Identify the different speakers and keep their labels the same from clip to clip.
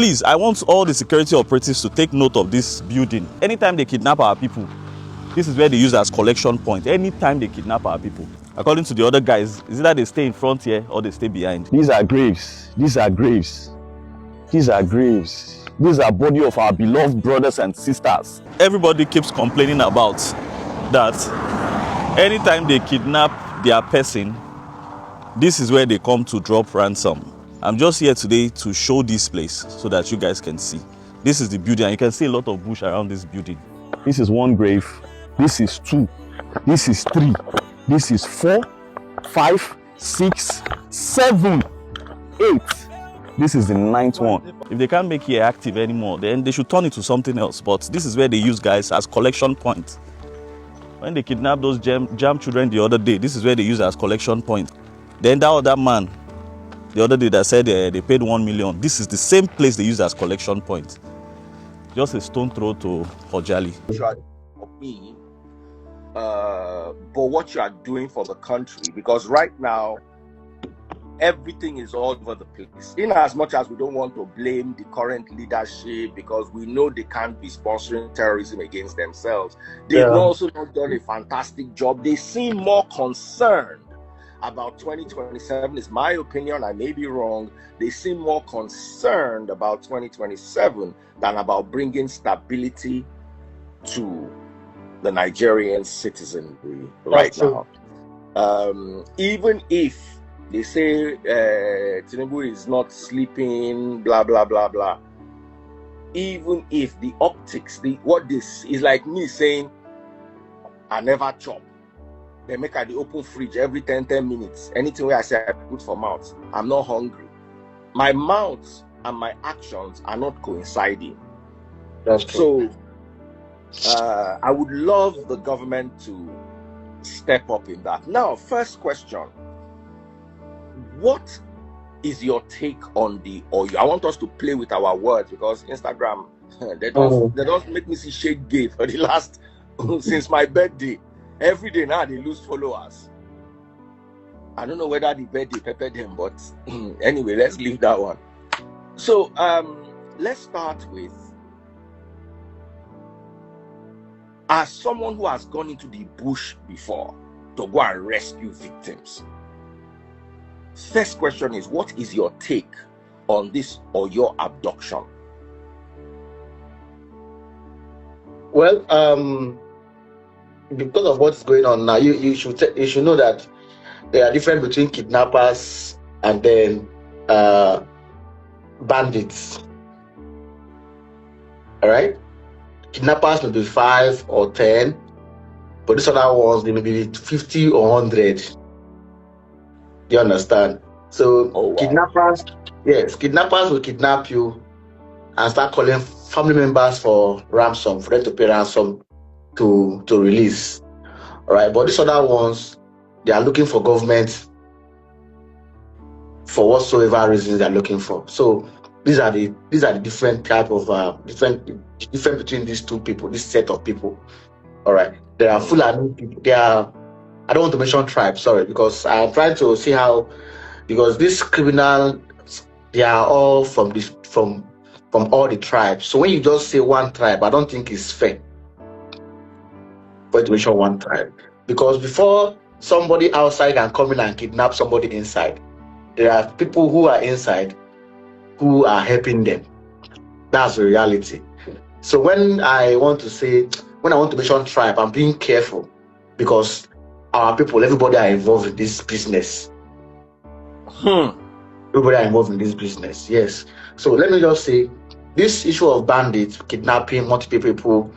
Speaker 1: Please, I want all the security operatives to take note of this building. Anytime they kidnap our people, this is where they use as collection point. Anytime they kidnap our people. According to the other guys, is either they stay in front here or they stay behind.
Speaker 2: These are graves. These are graves. These are graves. These are body of our beloved brothers and sisters.
Speaker 1: Everybody keeps complaining about that. Anytime they kidnap their person, this is where they come to drop ransom. I'm just here today to show this place so that you guys can see. This is the building, and you can see a lot of bush around this building.
Speaker 2: This is one grave. This is 2. This is 3. This is 4, 5, 6, 7, 8. This is the 9th one.
Speaker 1: If they can't make it active anymore, then they should turn it to something else. But this is where they use guys as collection point. When they kidnapped those jam children the other day, this is where they use as collection point. Then that other man, the other day that said they paid 1 million. This is the same place they use as collection point. Just a stone throw to Hojali.
Speaker 3: But what you are doing for the country, because right now everything is all over the place. In as much as we don't want to blame the current leadership, because we know they can't be sponsoring terrorism against themselves, they've also not done a fantastic job. They seem more concerned about 2027, is my opinion. I may be wrong. They seem more concerned about 2027 than about bringing stability to the Nigerian citizenry right now. Even if they say Tinubu is not sleeping, blah, blah, blah, blah. Even if the optics, what this is like me saying, I never chop. They make at the open fridge every 10 minutes. Anything where I say I put for mouth, I'm not hungry. My mouth and my actions are not coinciding.
Speaker 4: That's true.
Speaker 3: So I would love the government to step up in that. Now, first question. What is your take on the OYO? I want us to play with our words, because Instagram, they don't make me see shade gay for the last, since my birthday. Every day now they lose followers. I don't know whether the birthday peppered them, but anyway, let's leave that one. So let's start with, as someone who has gone into the bush before to go and rescue victims, first question is, what is your take on this OYO abduction?
Speaker 4: Well, because of what's going on now, you should know that there are difference between kidnappers and then bandits. All right, kidnappers may be 5 or 10, but these other ones, they may be 50 or 100. You understand? So kidnappers will kidnap you and start calling family members for ransom, for them to pay ransom to release. All right, but these other ones, they are looking for government for whatsoever reasons they are looking for. So these are the different type of different between these two people, this set of people. All right, there are Fulani people. They are, I don't want to mention tribes, sorry, because I'm trying to see how, because these criminals, they are all from all the tribes. So when you just say one tribe, I don't think it's fair for you to mention one tribe, because before somebody outside can come in and kidnap somebody inside, there are people who are inside who are helping them. That's the reality. So when I want to mention tribe, I'm being careful, because our people, everybody are involved in this business. Everybody are involved in this business, yes. So let me just say, this issue of bandits, kidnapping multiple people,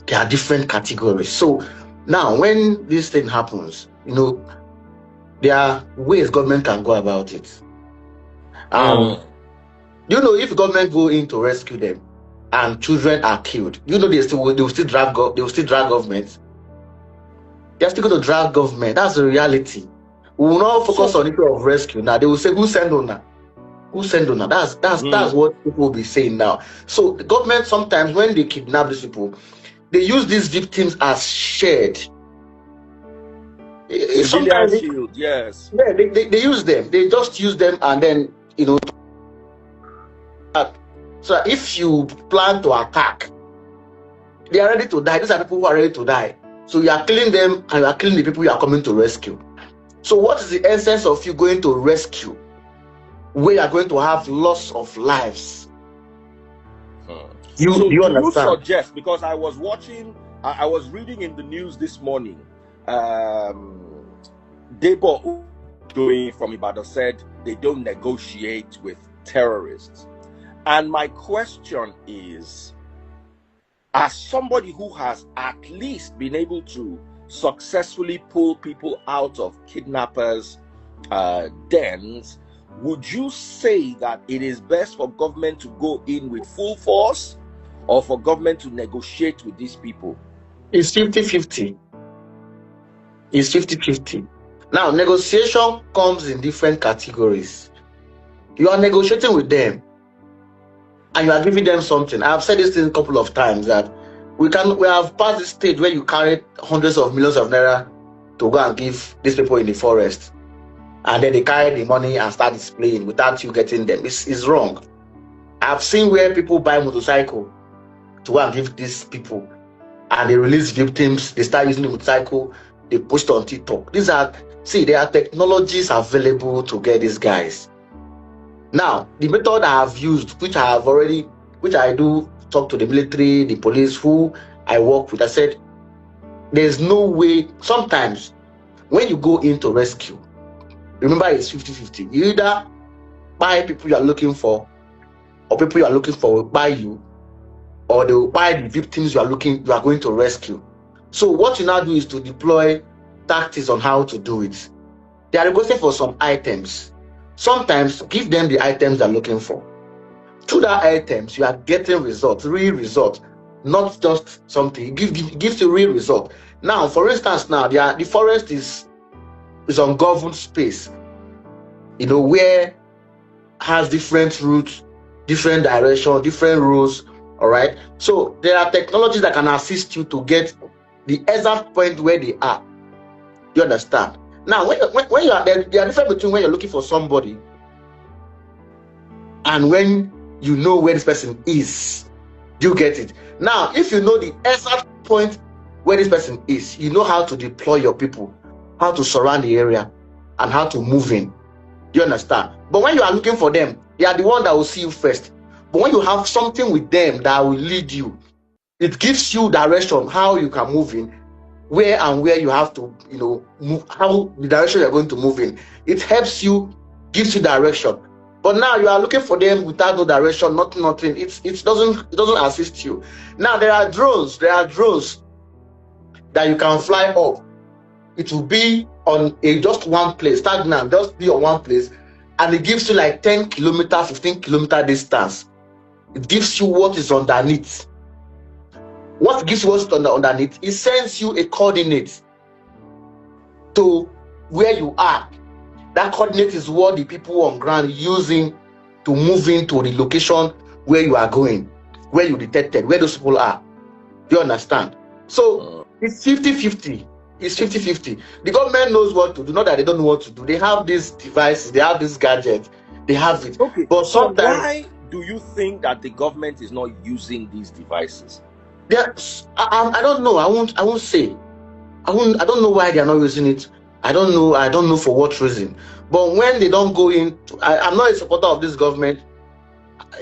Speaker 4: there are different categories. So now when this thing happens, there are ways government can go about it. If government go in to rescue them and children are killed, they will still drag government. They're still going to drag government. That's the reality. We will not focus on the issue of rescue. Now they will say, who send on that? Who send on that? That's what people will be saying now. So the government, sometimes when they kidnap these people, they use these victims as shared. Sometimes
Speaker 3: shield, yes.
Speaker 4: Yeah, they use them. They just use them, and then So if you plan to attack, they are ready to die. These are people who are ready to die. So you are killing them and you are killing the people you are coming to rescue. So what is the essence of you going to rescue where you are going to have loss of lives?
Speaker 3: So
Speaker 4: you understand?
Speaker 3: You suggest, because I was reading in the news this morning, Debo doing from Ibadan said they don't negotiate with terrorists. And my question is, as somebody who has at least been able to successfully pull people out of kidnappers' dens, would you say that it is best for government to go in with full force or for government to negotiate with these people?
Speaker 4: It's 50-50. It's 50-50. Now, negotiation comes in different categories. You are negotiating with them and you are giving them something. I've said this thing a couple of times that we have passed this stage where you carry hundreds of millions of naira to go and give these people in the forest, and then they carry the money and start displaying without you getting them. It's wrong. I've seen where people buy motorcycle to go and give these people, and they release victims. They start using the motorcycle. They post on TikTok. There are technologies available to get these guys. Now, the method I have used, which I do talk to the military, the police who I work with, I said, there's no way. Sometimes when you go into rescue, remember it's 50-50. You either buy people you are looking for, or people you are looking for will buy you, or they will buy the victims you are going to rescue. So what you now do is to deploy tactics on how to do it. They are requesting for some items. Sometimes give them the items they're looking for. Through that items, you are getting results, real results, not just something. It gives you real result. Now, for instance, the forest is ungoverned space, where has different routes, different direction, different rules. All right. So there are technologies that can assist you to get the exact point where they are. You understand? Now, when you are there are difference between when you're looking for somebody and when you know where this person is. You get it? Now, if you know the exact point where this person is, you know how to deploy your people, how to surround the area, and how to move in. You understand? But when you are looking for them, they are the one that will see you first. But when you have something with them that will lead you, it gives you direction how you can move in, where you have to, move, how the direction you're going to move in. It helps you, gives you direction. But now you are looking for them without no direction, nothing. It doesn't assist you. Now there are drones that you can fly up. It will be on just one place, stagnant, just be on one place, and it gives you like 10 kilometer, 15 kilometer distance. It gives you what is underneath. What gives you what's underneath? It sends you a coordinate to where you are. That coordinate is what the people on ground using to move into the location where you are going, where you detected, where those people are. Do you understand? So it's 50-50. It's 50-50. The government knows what to do, not that they don't know what to do. They have these devices, they have these gadgets, they have it.
Speaker 3: Okay.
Speaker 4: But sometimes,
Speaker 3: why do you think that the government is not using these devices?
Speaker 4: I don't know. I won't say. I don't know why they are not using it. I don't know for what reason. But when they don't go in, I'm not a supporter of this government.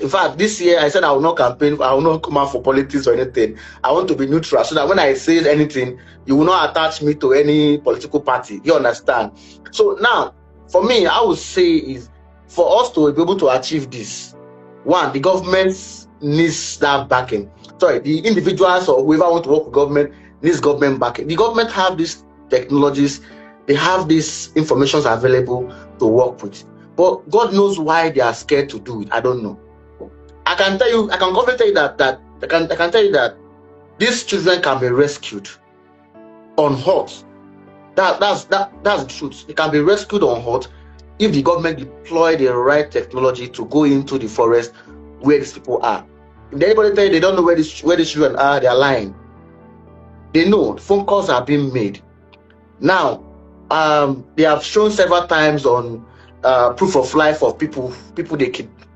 Speaker 4: In fact, this year I said I will not campaign. I will not come out for politics or anything. I want to be neutral so that when I say anything, you will not attach me to any political party. You understand? So now, for me, I would say is for us to be able to achieve this. One, the government needs that backing. The individuals or whoever want to work with government needs government backing. The government have these technologies. They have these informations available to work with, but God knows why they are scared to do it. I don't know. I can confidently tell you that these children can be rescued on hot. That's the truth. They can be rescued on hot if the government deploy the right technology to go into the forest where these people are. If anybody tell you they don't know where these children are, they are lying. They know. Phone calls are being made. Now, they have shown several times on proof of life of people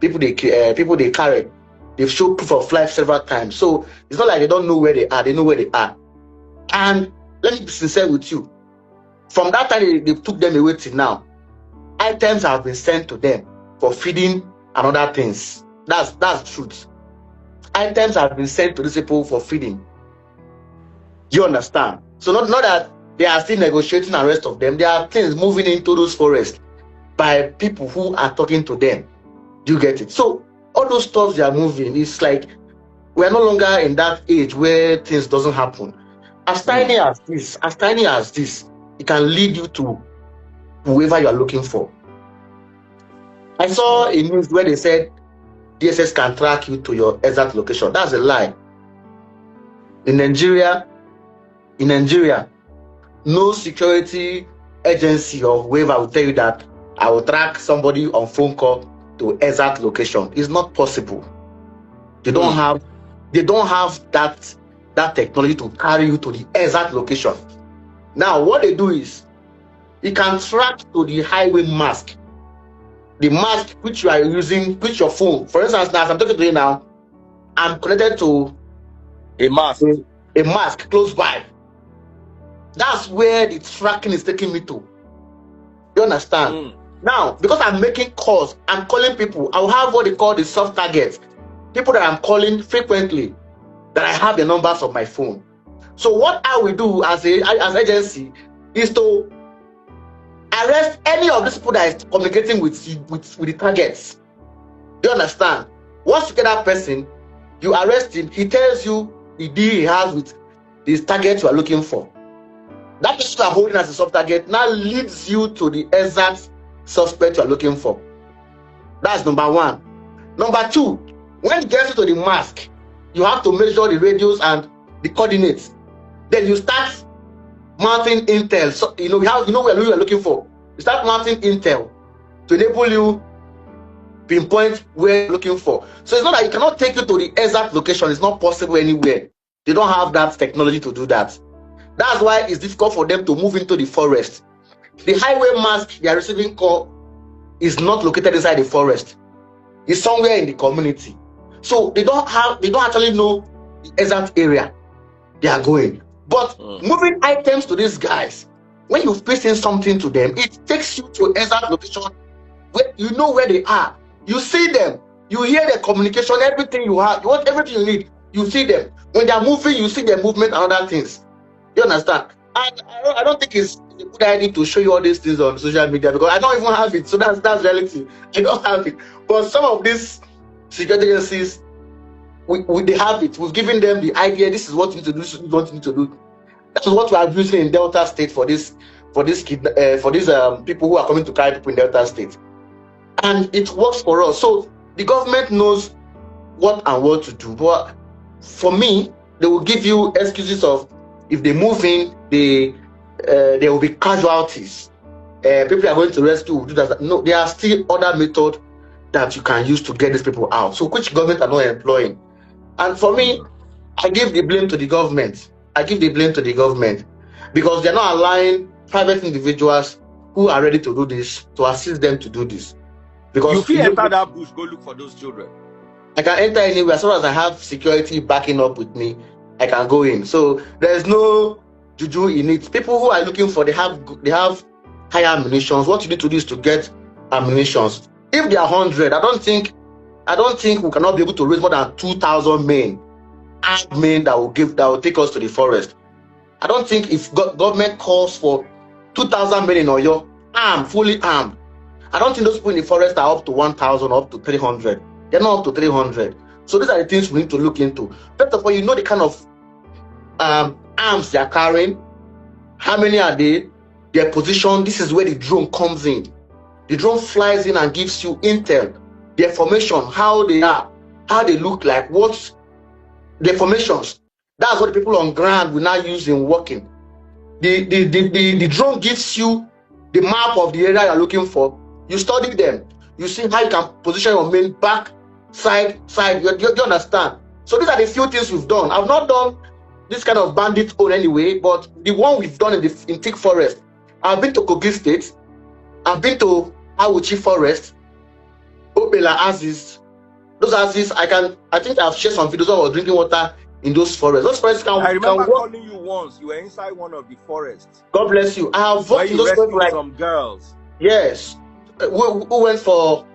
Speaker 4: people they carry. They've shown proof of life several times. So it's not like they don't know where they are. They know where they are. And let me be sincere with you. From that time they took them away till now, items have been sent to them for feeding and other things. That's the truth. Items have been sent to these people for feeding. You understand? So not that they are still negotiating and rest of them. There are things moving into those forests by people who are talking to them. Do you get it? So all those stuff they are moving, it's like we're no longer in that age where things doesn't happen. As tiny as this, it can lead you to whoever you are looking for. I saw a news where they said DSS can track you to your exact location. That's a lie. In Nigeria, no security agency or whoever will tell you that I will track somebody on phone call to exact location. It's not possible. They don't have that technology to carry you to the exact location. Now, what they do is you can track to the highway mask. The mask which you are using, which your phone. For instance, now as I'm talking to you now, I'm connected to
Speaker 3: a mask
Speaker 4: close by. That's where the tracking is taking me to. You understand? Now, because I'm making calls, I'm calling people. I'll have what they call the soft targets. People that I'm calling frequently, that I have the numbers of my phone. So what I will do as agency is to arrest any of these people that is communicating with the targets. Do you understand? Once you get that person, you arrest him, he tells you the deal he has with this target you are looking for. That person you are holding as a soft target now leads you to the exact suspect you are looking for. That's number one. Number two, when you get to the mask, you have to measure the radius and the coordinates. Then you start mounting intel. So you know where you are looking for. You start mounting intel to enable you pinpoint where you're looking for. So it's not that you cannot take you to the exact location. It's not possible anywhere. They don't have that technology to do that. That's why it's difficult for them to move into the forest. The highway mask they are receiving call is not located inside the forest. It's somewhere in the community. So they don't actually know the exact area they are going. But moving items to these guys, when you present something to them, it takes you to exact location where you know where they are. You see them, you hear their communication, everything you have, you want everything you need. You see them. When they are moving, you see their movement and other things. You understand? And I don't think it's a good idea to show you all these things on social media because I don't even have it. So that's reality. I don't have it. But some of these security agencies, they have it. We've given them the idea. This is what you need to do. This is what you need to do. That is what we are using in Delta State for these people who are coming to carry people in Delta State, and it works for us. So the government knows what to do. But for me, they will give you excuses of if they move in, there will be casualties. People are going to rescue. Do that. No, there are still other methods that you can use to get these people out. So which government are not employing? And for me, I give the blame to the government. Because they're not allowing private individuals who are ready to do this to assist them to do this. Because
Speaker 3: you can enter that bush, go look for those children.
Speaker 4: I can enter anywhere as long as I have security backing up with me. I can go in. So there's no juju in it. People who are looking for, they have higher ammunitions. What you need to do is to get ammunitions. If they are 100, I don't think we cannot be able to raise more than 2,000 men, armed men that will take us to the forest. I don't think if government calls for 2,000 men in OYO, fully armed, I don't think those people in the forest are up to 1,000 or up to 300. They're not up to 300. So these are the things we need to look into. First of all, you know the kind of arms they are carrying. How many are they? Their position. This is where the drone comes in. The drone flies in and gives you intel, their formation, how they are, how they look like, what's their formations. That's what the people on ground will now use in working. The drone gives you the map of the area you're looking for. You study them. You see how you can position your main back, side. You understand? So these are the few things we've done. I've not done this kind of bandit own anyway, but the one we've done in Thick Forest. I've been to Kogi State. I've been to Awuchi Forest, Obela Aziz. Those Aziz, I think I've shared some videos of drinking water in those forests. Those forests
Speaker 3: I remember
Speaker 4: can work.
Speaker 3: calling you once. You were inside one of the forests.
Speaker 4: God bless you. I have worked in those forests like
Speaker 3: some girls.
Speaker 4: Yes. Who went for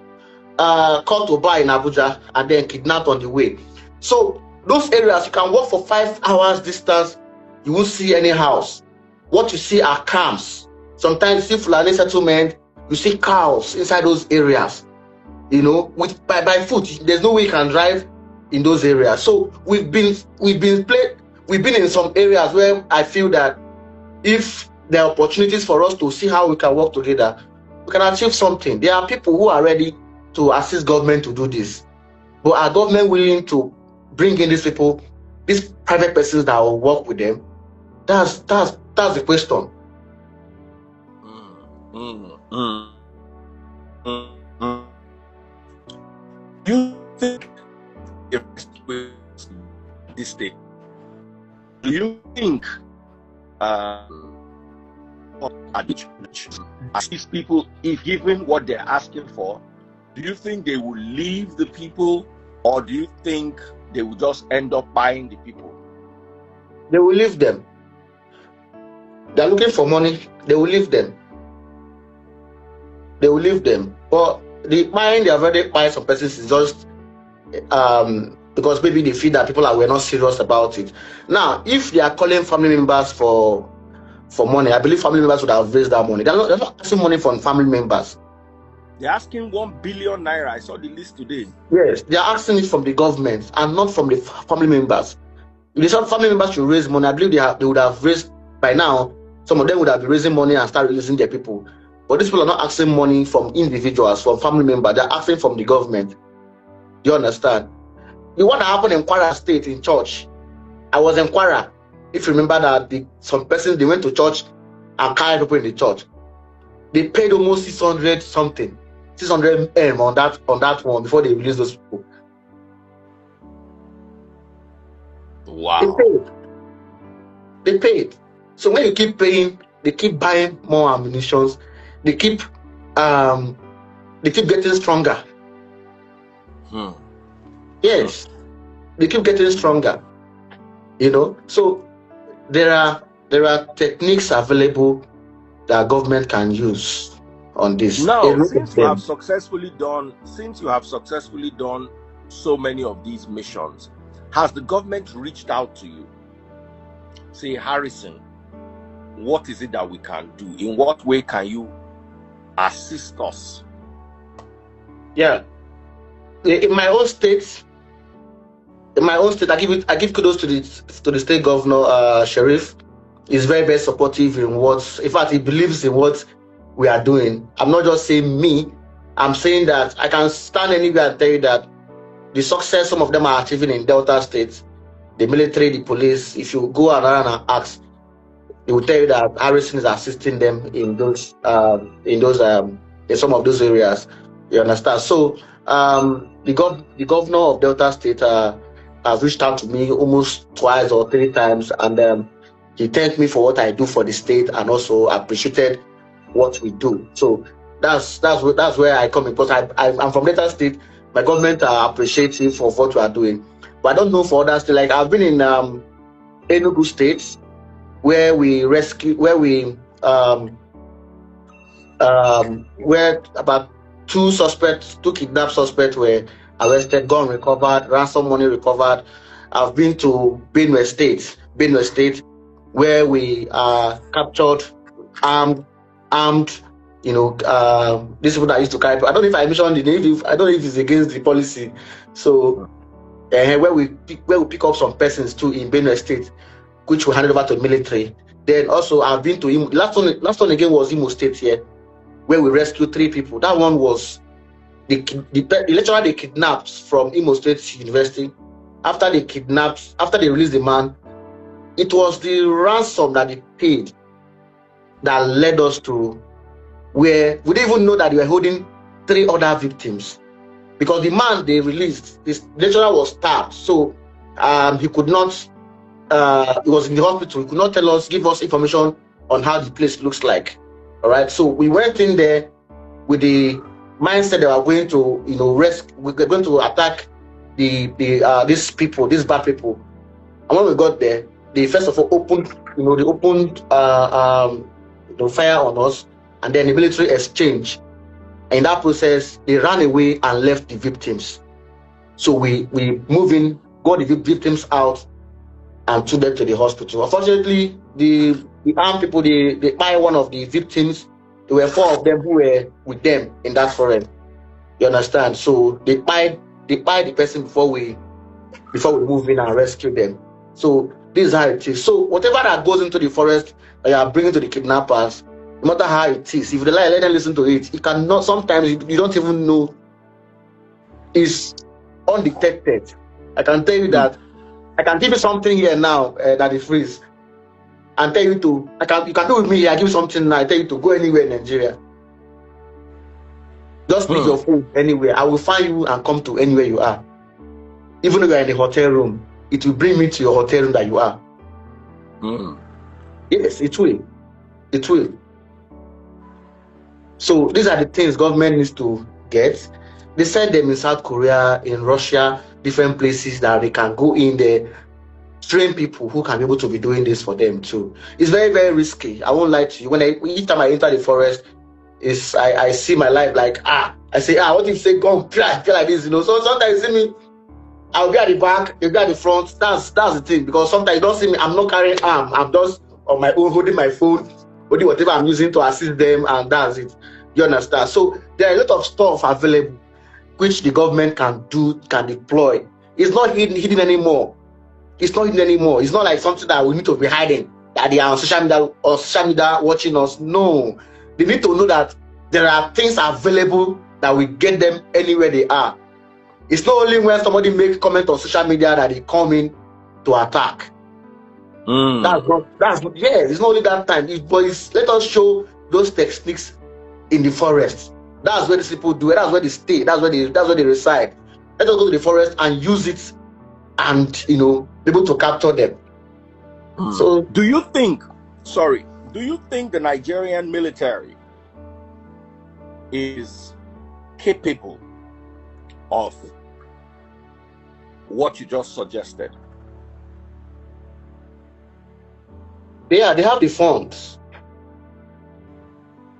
Speaker 4: caught to buy in Abuja and then kidnapped on the way. So those areas you can walk for 5 hours distance, you won't see any house. What you see are camps. Sometimes you see Fulani settlement, you see cows inside those areas. You know, with by foot, there's no way you can drive in those areas. So we've been in some areas where I feel that if there are opportunities for us to see how we can work together, we can achieve something. There are people who are ready to assist government to do this, but are government willing to bring in these people, these private persons that will work with them? That's the question.
Speaker 3: You think this state? Do you think as these people, if given what they're asking for, do you think they will leave the people, or do you think they will just end up buying the people?
Speaker 4: They will leave them. They're looking for money. They will leave them. They will leave them. But the buying, they have already buying some persons is just because maybe they feel that people were not serious about it. Now, if they are calling family members for money, I believe family members would have raised that money. They're not asking money from family members.
Speaker 3: They're asking 1 billion naira. I saw the list today.
Speaker 4: Yes, they are asking it from the government and not from the family members. If the family members should raise money, I believe they would have raised by now. Some of them would have been raising money and start releasing their people. But these people are not asking money from individuals, from family members. They're asking from the government. Do you understand? The one that happened in Kwara State in church, I was in Kwara. If you remember that some persons, they went to church and carried people in the church. They paid almost 600 something, 600 M on that one before they released those people.
Speaker 3: Wow.
Speaker 4: They paid. So when you keep paying, they keep buying more ammunition. They keep getting stronger. Yes, they keep getting stronger. You know, so there are techniques available that government can use on this.
Speaker 3: Now, since you have successfully done so many of these missions, has the government reached out to you? Say, Harrison, what is it that we can do? In what way can you assist us?
Speaker 4: Yeah. In my own state, I give kudos to the state governor, Sheriff. He's very, very supportive in fact, he believes in what we are doing. I'm not just saying me, I'm saying that I can stand anywhere and tell you that the success some of them are achieving in Delta State, the military, the police, if you go around and ask, they will tell you that Harrison is assisting them in some of those areas. You understand? So the governor of Delta State has reached out to me almost 2 or 3 times, and he thanked me for what I do for the state and also appreciated what we do. So that's where I come in, because I'm from Delta State. My government are appreciative of what we are doing, but I don't know for others. Like I've been in Enugu State, where about 2 kidnapped suspects were arrested, gun recovered, ransom money recovered. I've been to Benue State, where we captured armed, these people that used to carry. I don't know if I mentioned the name. I don't know if it's against the policy. So where we pick up some persons too in Benue State, which we handed over to the military. Then also I've been to last one again was Imo State here, where we rescued 3 people. That one was the lecturer they kidnapped from Imo State University. After they released the man, it was the ransom that they paid that led us to where we didn't even know that they were holding 3 other victims, because the man they released, this lecturer was stabbed, so he could not. He was in the hospital. He could not give us information on how the place looks like. All right, so we went in there with the mindset that we're going to, we're going to attack these people, these bad people. And when we got there, they first of all opened fire on us, and then the military exchange. In that process, they ran away and left the victims. So we moved in, got the victims out, and took them to the hospital. Unfortunately, the armed people, they by one of the victims. There were 4 of them who were with them in that forest. You understand? So they pied the person before we move in and rescue them. So this is how it is. So whatever that goes into the forest that you are bringing to the kidnappers, no matter how it is, if they like, let them listen to it. It cannot. Sometimes you don't even know. It's undetected. I can tell you that. I can give you something here now that is freeze, and tell you to. You can do with me. I give you something now. I tell you to go anywhere in Nigeria. Just pick your phone anywhere. I will find you and come to anywhere you are. Even if you are in the hotel room, it will bring me to your hotel room that you are. Yes, it will. It will. So these are the things government needs to get. They send them in South Korea, in Russia, different places that they can go in there, train people who can be able to be doing this for them too. It's very, very risky. I won't lie to you. Each time I enter the forest, I see my life like I say, what if say go and play like this, So sometimes you see me, I'll be at the back, you'll be at the front. That's the thing, because sometimes you don't see me, I'm not carrying arm, I'm just on my own holding my phone, holding whatever I'm using to assist them, and that's it. You understand? So there are a lot of stuff available which the government can deploy. It's not hidden anymore. It's not hidden anymore. It's not like something that we need to be hiding, that they are on social media watching us. No. They need to know that there are things available that will get them anywhere they are. It's not only when somebody makes comment on social media that they come in to attack. It's not only that time. Let us show those techniques in the forest. That's where these people do it. That's where they stay. That's where they reside. Let us go to the forest and use it, and be able to capture them. So,
Speaker 3: do you think the Nigerian military is capable of what you just suggested?
Speaker 4: They have the funds.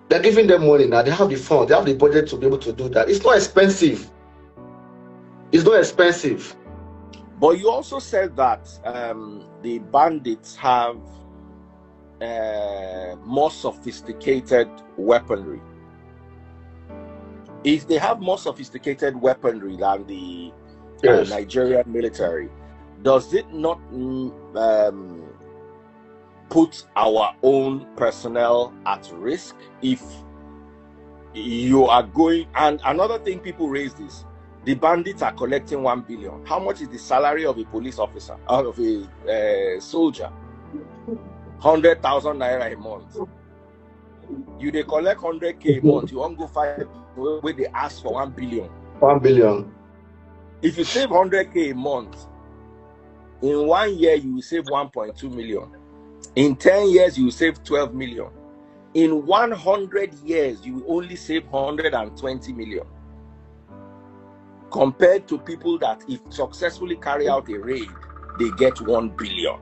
Speaker 4: They're giving them money now. They have the funds. They have the budget to be able to do that. It's not expensive.
Speaker 3: But you also said that the bandits have more sophisticated weaponry. If they have more sophisticated weaponry than the Nigerian military, does it not put our own personnel at risk if you are going? And another thing people raise is, the bandits are collecting 1 billion. How much is the salary of a police officer, out of a soldier? 100,000 naira a month. They collect 100K a month. You won't go fight where they ask for 1 billion.
Speaker 4: 1 billion.
Speaker 3: If you save 100K a month, in 1 year you will save 1.2 million. In 10 years you will save 12 million. In 100 years you will only save 120 million. Compared to people that, if successfully carry out a raid, they get 1 billion.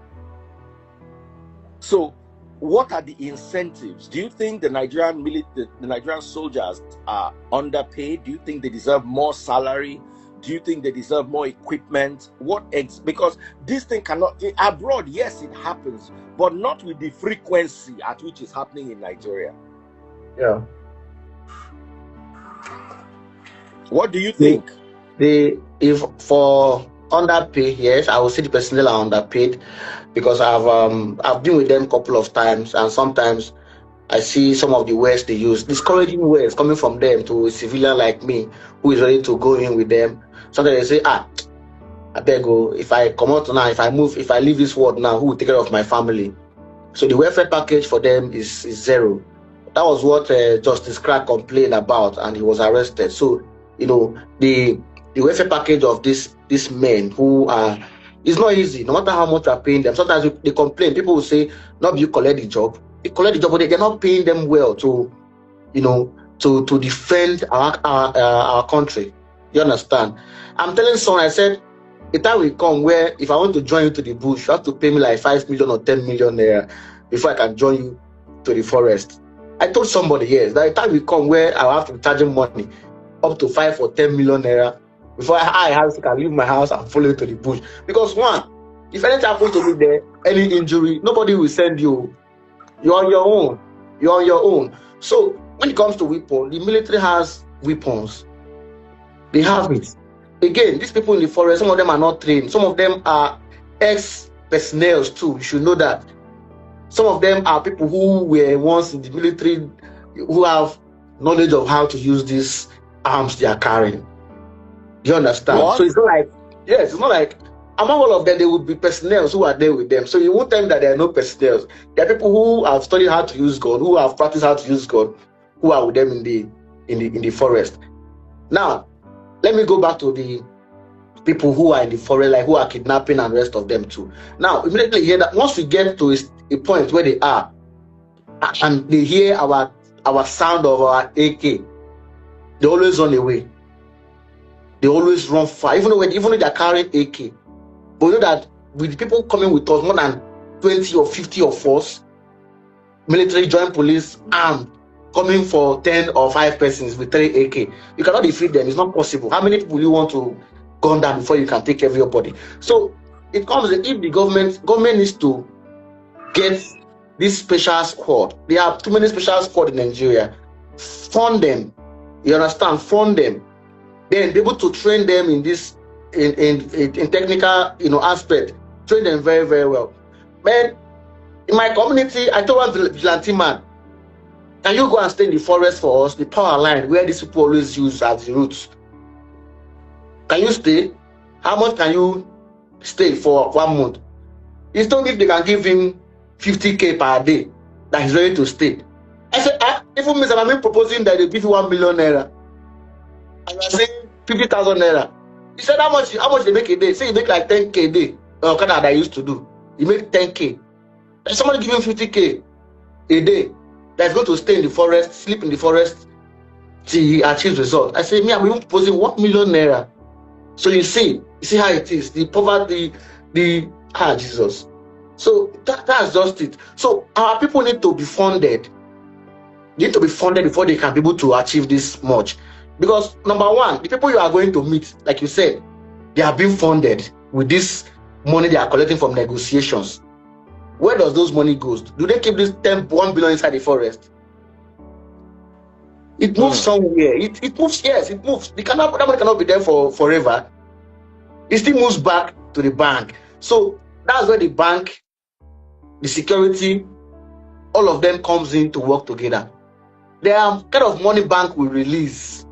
Speaker 3: So what are the incentives? Do you think the Nigerian soldiers are underpaid? Do you think they deserve more salary? Do you think they deserve more equipment? Because this thing cannot, abroad, yes, it happens, but not with the frequency at which it's happening in Nigeria.
Speaker 4: Yeah.
Speaker 3: What do you think?
Speaker 4: If for underpaid, yes, I will say the personnel are underpaid, because I've been with them a couple of times, and sometimes I see some of the words they use, discouraging words coming from them to a civilian like me who is ready to go in with them. Sometimes they say, I beg you, if I come out now, if I leave this world now, who will take care of my family? So the welfare package for them is zero. That was what Justice Crack complained about, and he was arrested. So the welfare package of these men who are, it's not easy, no matter how much you are paying them. Sometimes they complain. People will say, no, you collect the job. They collect the job, but they're not paying them well to, to defend our country. You understand? I'm telling someone, I said, a time will come where if I want to join you to the bush, you have to pay me like 5 million or 10 million naira before I can join you to the forest. I told somebody, yes, that a time will come where I'll have to be charging money up to 5 or 10 million naira before I can leave my house and follow you to the bush. Because one, if anything happens to me there, any injury, nobody will send you. You're on your own. You're on your own. So when it comes to weapons, the military has weapons. They have it. Again, these people in the forest, some of them are not trained. Some of them are ex-personnel too. You should know that. Some of them are people who were once in the military, who have knowledge of how to use these arms they are carrying. Do you understand?
Speaker 3: What?
Speaker 4: So it's not like, yes, it's not like among all of them, there would be personnel who are there with them. So you won't tell me that there are no personnel. There are people who have studied how to use gun, who have practiced how to use gun, who are with them in the forest. Now, let me go back to the people who are in the forest, like who are kidnapping and the rest of them too. Now, immediately hear that once we get to a point where they are, and they hear our sound of our AK, they always run away. They always run far, even though they're carrying AK. But you know that with people coming with us, more than 20 or 50 of us, military, joint police, armed, coming for 10 or 5 persons with 3 AK, you cannot defeat them. It's not possible. How many people you want to gun down before you can take everybody? So it comes that if the government needs to get this special squad. They have too many special squad in Nigeria. Fund them. You understand? Fund them. Then be able to train them in this in technical aspect. Train them very, very well. Man, in my community, I told one vigilante man, can you go and stay in the forest for us, the power line where these people always use as the routes? Can you stay? How much can you stay for 1 month? He told me if they can give him 50K per day, that he's ready to stay. I said, even Mr. I'm proposing that they give you 1 million naira. And you're saying 50,000 naira. He said, how much they make a day? Say you make like 10K a day. Kind of that I used to do. You make 10K. And somebody give him 50K a day that's going to stay in the forest, sleep in the forest till he achieves result. I say, me, I'm even proposing 1 million naira. So you see how it is. The poverty, Jesus. So that's just it. So our people need to be funded. Need to be funded before they can be able to achieve this much. Because number one, the people you are going to meet, like you said, they are being funded with this money they are collecting from negotiations. Where does those money go? Do they keep this 1 billion inside the forest? It moves somewhere. It moves, yes, it moves. That money cannot be there forever. It still moves back to the bank. So that's where the bank, the security, all of them comes in to work together. There are kind of money bank will release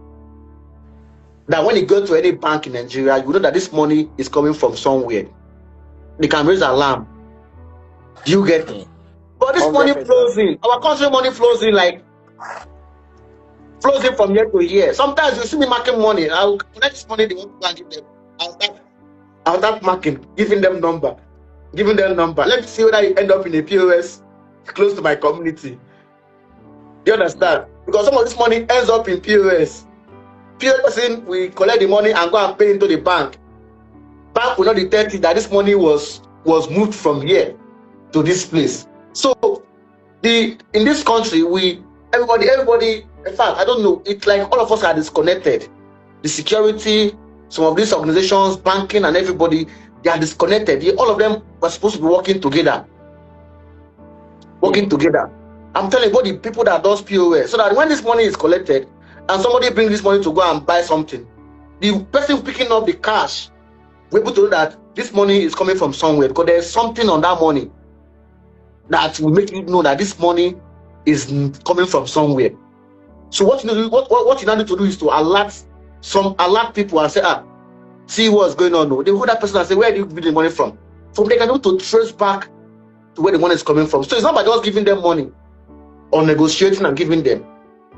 Speaker 4: that when you go to any bank in Nigeria, you know that this money is coming from somewhere. They can raise alarm. Do you get it? But this 100%. Money flows in. Our country money flows in from year to year. Sometimes you see me marking money. I'll collect this money they want to give them. I'll start marking, giving them number. Let me see whether you end up in a POS close to my community. Do you understand? Because some of this money ends up in POS. POS person, we collect the money and go and pay into the bank. Bank will not detect that this money was moved from here to this place. So in this country, everybody, in fact, I don't know, it's like all of us are disconnected. The security, some of these organizations, banking and everybody, they are disconnected. All of them were supposed to be working together. I'm telling you, the people that does POS, so that when this money is collected and somebody brings this money to go and buy something, the person picking up the cash will be able to know that this money is coming from somewhere, because there's something on that money that will make you know that this money is coming from somewhere. So what you now need to do is to alert people and say, see what's going on. They hold that person and say, where do you get the money from? From there, they can to trace back to where the money is coming from. So it's not by just giving them money or negotiating and giving them.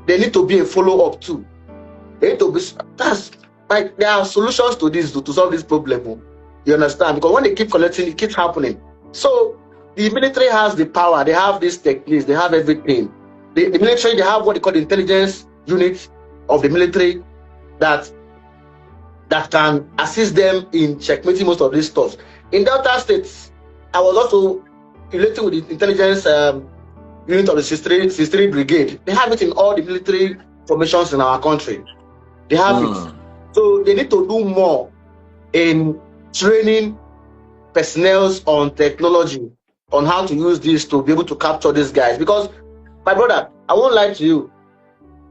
Speaker 4: There need to be a follow-up too. They need to be, there are solutions to this, to solve this problem. You understand? Because when they keep collecting, it keeps happening. So the military has the power, they have these techniques, they have everything. The military, they have what they call intelligence unit of the military that can assist them in checkmating most of these stuff. In Delta States, I was also relating with the intelligence unit of the 63 Brigade. They have it in all the military formations in our country. They have it. So they need to do more in training personnel on technology, on how to use this to be able to capture these guys. Because, my brother, I won't lie to you,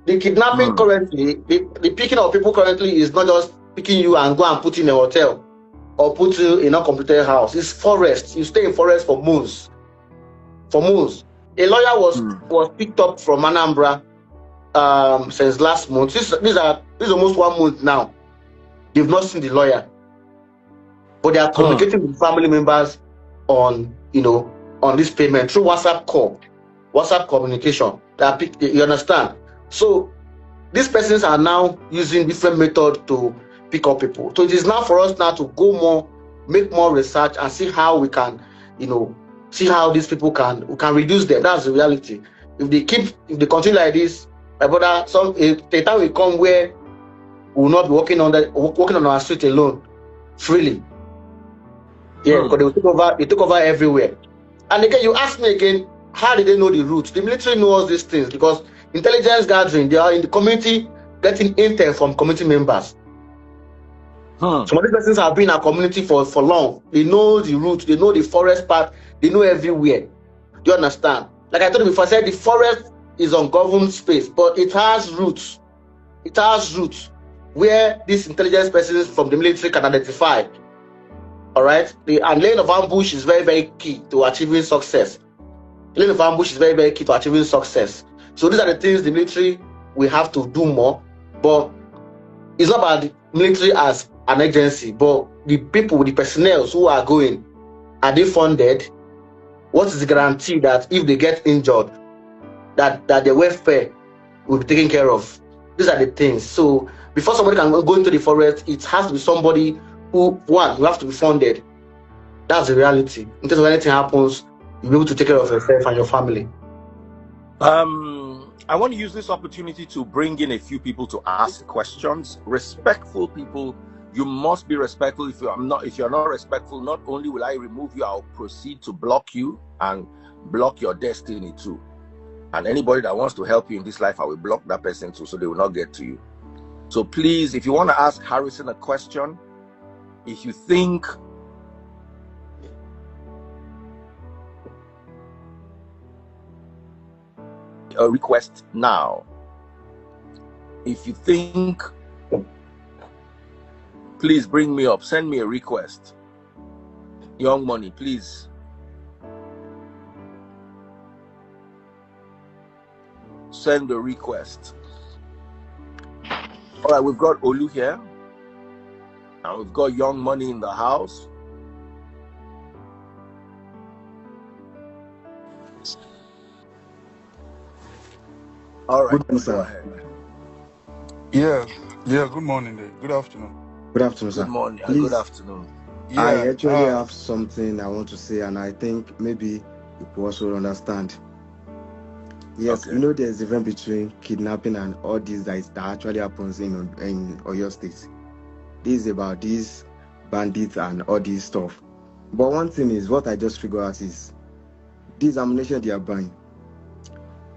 Speaker 4: the kidnapping currently, the picking of people currently is not just picking you and go and put you in a hotel or put you in a completed house. It's forest. You stay in forest for months. For months. A lawyer was picked up from Anambra since last month. This is almost 1 month now. They've not seen the lawyer, but they are communicating with family members on this payment through WhatsApp communication. You understand? So these persons are now using different methods to pick up people. So it is now for us now to go more, make more research and see how we can, see how these people we can reduce them. That's the reality. If they continue like this, my brother, the time will come where we will not be walking on our street alone, freely. Yeah, because they took over everywhere. And again, you ask me again, how did they know the route? The military knows these things because intelligence gathering, they are in the community getting intel from community members. Some of these persons have been in our community for long. They know the route, they know the forest path, they know everywhere. Do you understand? Like I told you before, I said the forest is ungoverned space, but it has roots. It has roots where these intelligence persons from the military can identify. All right? And laying of ambush is very, very key to achieving success. Laying of ambush is very, very key to achieving success. So these are the things the military will have to do more. But it's not about the military as an agency, but the people, the personnel who are going, are they funded? What is the guarantee that if they get injured, that their welfare will be taken care of? These are the things. So before somebody can go into the forest, it has to be somebody who, you have to be funded. That's the reality. In case of anything happens, you'll be able to take care of yourself and your family.
Speaker 3: I want to use this opportunity to bring in a few people to ask questions. Respectful people, you must be respectful. If you're not respectful, not only will I remove you, I'll proceed to block you and block your destiny too. And anybody that wants to help you in this life, I will block that person too, so they will not get to you. So please, if you want to ask Harrison a question, if you think a request now, if you think, please bring me up, send me a request. Young Money, please. Send a request. All right, we've got Olu here. And we've got Young Money in the house. All right, go ahead.
Speaker 5: Yeah, good morning there. Good afternoon.
Speaker 6: Good afternoon, sir.
Speaker 3: Good morning.
Speaker 6: Please,
Speaker 3: good afternoon.
Speaker 5: Yeah,
Speaker 6: I actually have something I want to say, and I think maybe you could also understand. Yes,
Speaker 3: Okay.
Speaker 6: there's a difference between kidnapping and all this that actually happens in Oyo State. This is about these bandits and all this stuff. But one thing is, what I just figured out is, this ammunition they are buying,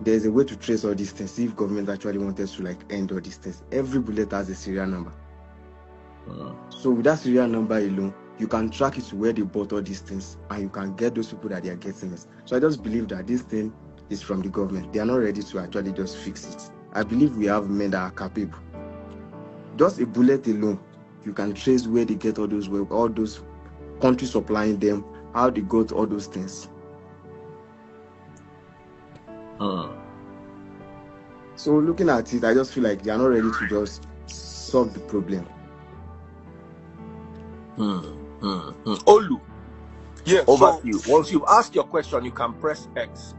Speaker 6: there's a way to trace all these things. If government actually wanted to end all these things, every bullet has a serial number. So with that serial number alone, you can track it to where they bought all these things, and you can get those people that they are getting it. So I just believe that this thing is from the government. They are not ready to actually just fix it. I believe we have men that are capable. Just a bullet alone, you can trace where they get all those countries supplying them, how they got all those things. So looking at it, I just feel like they are not ready to just solve the problem.
Speaker 3: Olu,
Speaker 5: yeah.
Speaker 3: over to you. Once you've asked your question, you can press X.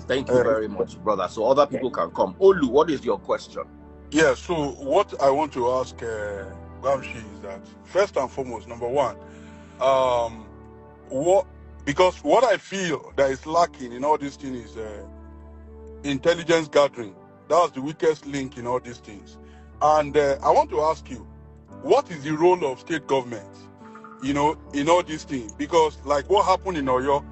Speaker 3: Thank you very much, brother. So other people can come. Olu, what is your question?
Speaker 5: Yeah, so what I want to ask Ramshi is that, first and foremost, number one, because what I feel that is lacking in all this thing is intelligence gathering. That's the weakest link in all these things. And I want to ask you, what is the role of state government, in all these things? Because like what happened in Oyo,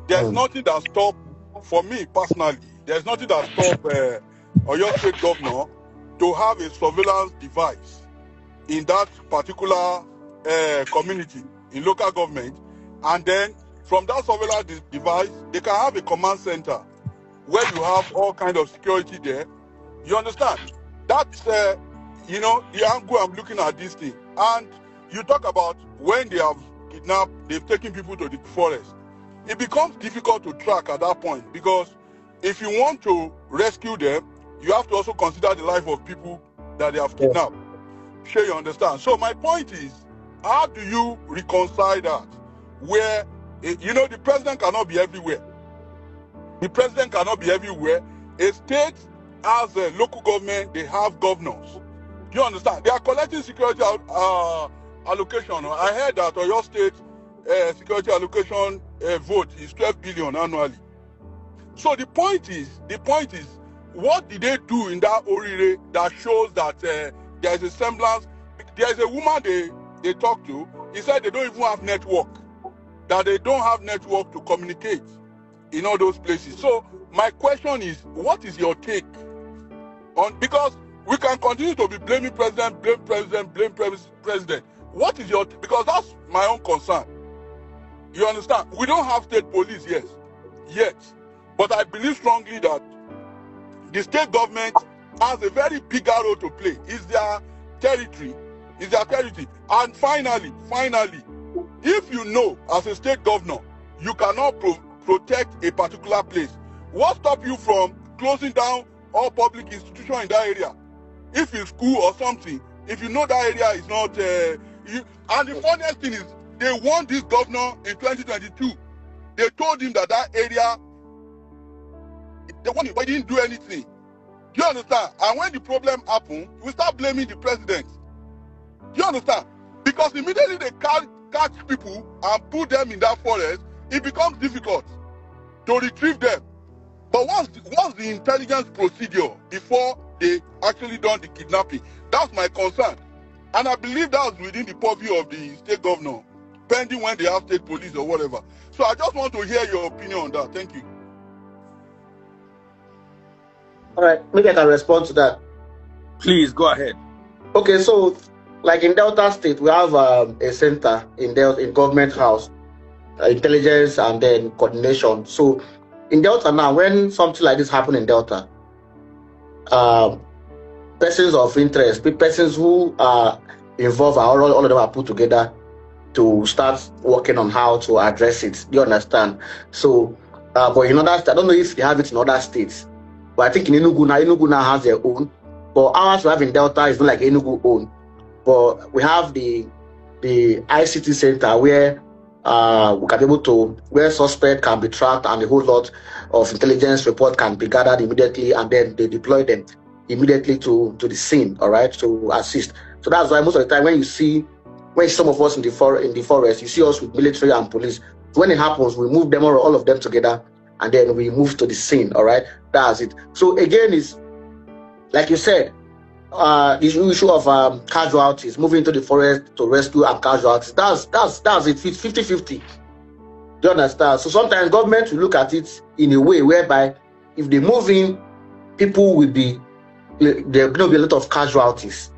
Speaker 5: there's nothing that stop, for me personally, there's nothing that stop Oyo state governor to have a surveillance device in that particular community, in local government, and then from that surveillance device, they can have a command center where you have all kind of security there. You understand? That's the angle I'm looking at this thing. And you talk about when they have kidnapped, they've taken people to the forest. It becomes difficult to track at that point, because if you want to rescue them, you have to also consider the life of people that they have kidnapped. Sure, you understand? So my point is, how do you reconcile that? Where, the president cannot be everywhere. The president cannot be everywhere. A state has a local government, they have governors. Do you understand? They are collecting security allocation. I heard that Oyo State security allocation vote is 12 billion annually. So the point is, what did they do in that Orire that shows that there is a semblance? There is a woman they talk to. He said they don't even have network, that they don't have network to communicate in all those places. So my question is, what is your take on, because we can continue to be blaming president, blame president. What is your, because that's my own concern. You understand? We don't have state police yet. But I believe strongly that the state government has a very bigger role to play. It's their territory. And finally, if you know as a state governor, you cannot protect a particular place, what stops you from closing down all public institutions in that area? If it's school or something, if you know that area is not, and the funniest thing is, they warned this governor in 2022. They told him that area, they warned him, but he didn't do anything. Do you understand? And when the problem happened, we start blaming the president. Do you understand? Because immediately they catch people and put them in that forest, it becomes difficult to retrieve them. But what's the intelligence procedure before they actually done the kidnapping? That's my concern. And I believe that's within the purview of the state governor, pending when they have state police or whatever. So I just want to hear your opinion on that. Thank you.
Speaker 4: All right, maybe I can respond to that.
Speaker 3: Please go ahead.
Speaker 4: Okay, so like in Delta State, we have a center in Government House, intelligence and then coordination. So in Delta now, when something like this happen in Delta, persons of interest, persons who are involved, all of them are put together to start working on how to address it. Do you understand? So, but in other, I don't know if they have it in other states, but I think in Enugu now has their own. But ours we have in Delta is not like Enugu own. But we have the ICT center where we can be able to, where suspect can be tracked and a whole lot of intelligence report can be gathered immediately, and then they deploy them immediately to the scene, all right, to assist. So that's why most of the time when some of us in the forest, you see us with military and police. So when it happens, we move them all of them together, and then we move to the scene, all right. That's it. So again, it's like you said, the issue of casualties, moving into the forest to rescue and casualties. That's it. It's 50-50. Do you understand? So sometimes government will look at it in a way whereby if they move in, people will be, there will be a lot of casualties.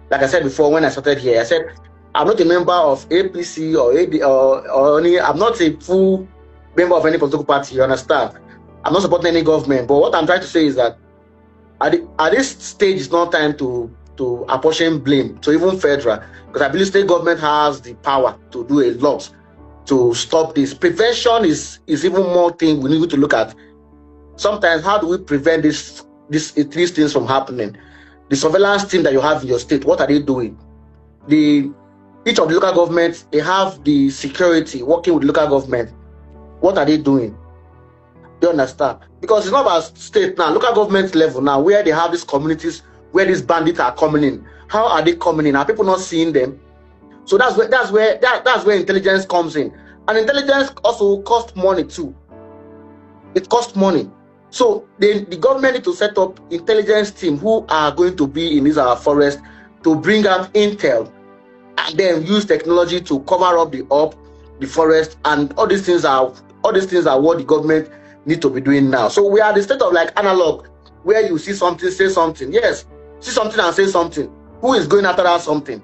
Speaker 4: Like I said before, when I started here, I said I'm not a member of APC or AD or any. I'm not a full member of any political party. You understand? I'm not supporting any government. But what I'm trying to say is that at this stage, it's not time to apportion blame to even federal, because I believe state government has the power to do a lot to stop this. Prevention is even more thing we need to look at. Sometimes, how do we prevent these things from happening? The surveillance team that you have in your state, what are they doing? Each of the local governments, they have the security working with local government. What are they doing? Do you understand? Because it's not about state now, local government level now, where they have these communities where these bandits are coming in. How are they coming in? Are people not seeing them? So that's where intelligence comes in. And intelligence also costs money too. It costs money. So the government need to set up intelligence team who are going to be in these our forest to bring out intel and then use technology to cover up the forest, and all these things are what the government need to be doing now. So we are the state of like analog, where you see something, say something. Yes, see something and say something. Who is going after that something?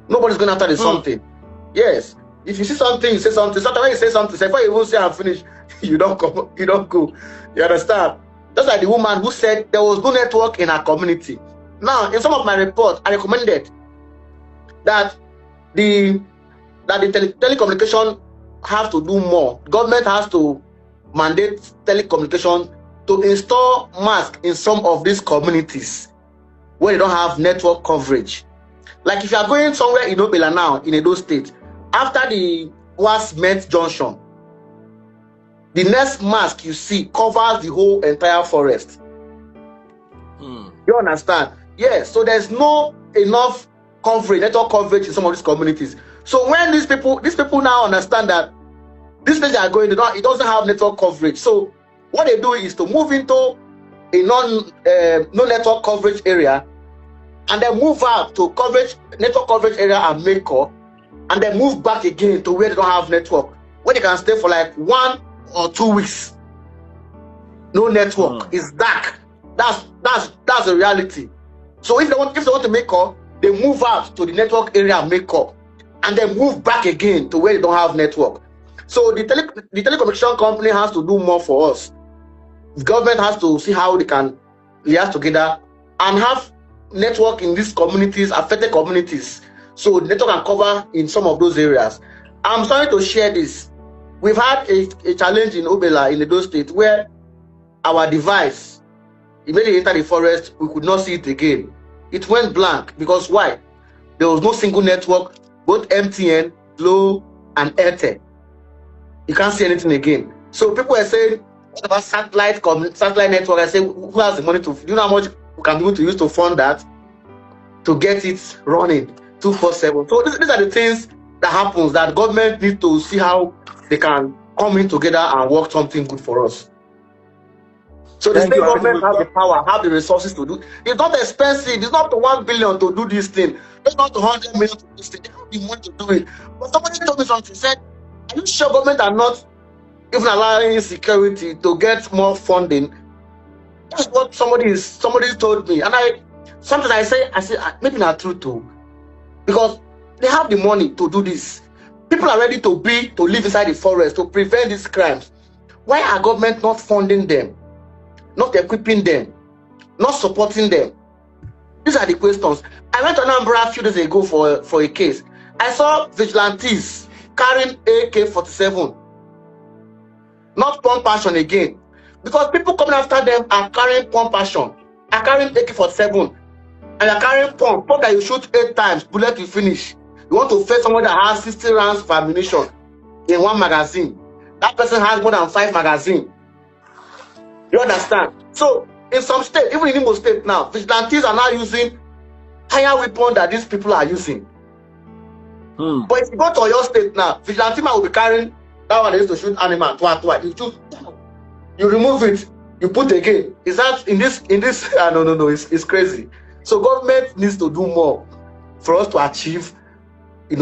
Speaker 4: Nobody's going after the something. Yes. If you see something, you say something. Sometimes you say something, say, before you even say I'm finished, you don't come, you don't go. You understand? Just like the woman who said there was no network in her community. Now, in some of my reports, I recommended that the telecommunication have to do more. Government has to mandate telecommunication to install masks in some of these communities where they don't have network coverage. Like if you are going somewhere in Obela now, in Edo State, after the Met Junction, the next mask you see covers the whole entire forest. You understand? Yes. So there's no enough coverage, network coverage in some of these communities. So when these people now understand that this place they are going, it doesn't have network coverage. So what they do is to move into a no network coverage area, and then move out to network coverage area and make call, and then move back again to where they don't have network, where they can stay for like 1 or 2 weeks. No network. It's dark. That's the reality. So if they want to make call, they move out to the network area and make call, and then move back again to where they don't have network. So the telecommunication company has to do more for us. The government has to see how they can liaise together and have network in these communities, affected communities, so network can cover in some of those areas. I'm sorry to share this. We've had a challenge in Obela, in Edo State, where our device immediately entered the forest. We could not see it again. It went blank. Because why? There was no single network, both MTN, Glo, and Airtel. You can't see anything again. So people are saying, what about satellite network? I say, who has the money to, do you know how much we can be able to use to fund that, to get it running 24/7? So these are the things that happens, that government needs to see how they can come in together and work something good for us. So the state government has the power, have the resources to do. It's not expensive. It's not 1 billion to do this thing. It's not 100 million to do this thing. They have the money to do it. But somebody told me something. Said, are you sure government are not even allowing security to get more funding? That's what somebody told me. And sometimes I say maybe not true too, because they have the money to do this. People are ready to live inside the forest to prevent these crimes. Why are government not funding them, not equipping them, not supporting them? These are the questions. I went to Anambra a few days ago for a case. I saw vigilantes carrying AK-47, not pump action again, because people coming after them are carrying pump action, are carrying AK-47, and are carrying pump that you shoot 8 times, bullet will finish. You want to face someone that has 60 rounds of ammunition in one magazine. That person has more than 5 magazines. You understand? So in some states, even in Imo State now, vigilantes are now using higher weapons that these people are using. But if you go to your state now, vigilante man will be carrying that one they used to shoot animal twice. You remove it, you put again. Is that in this? No, it's crazy. So government needs to do more for us to achieve,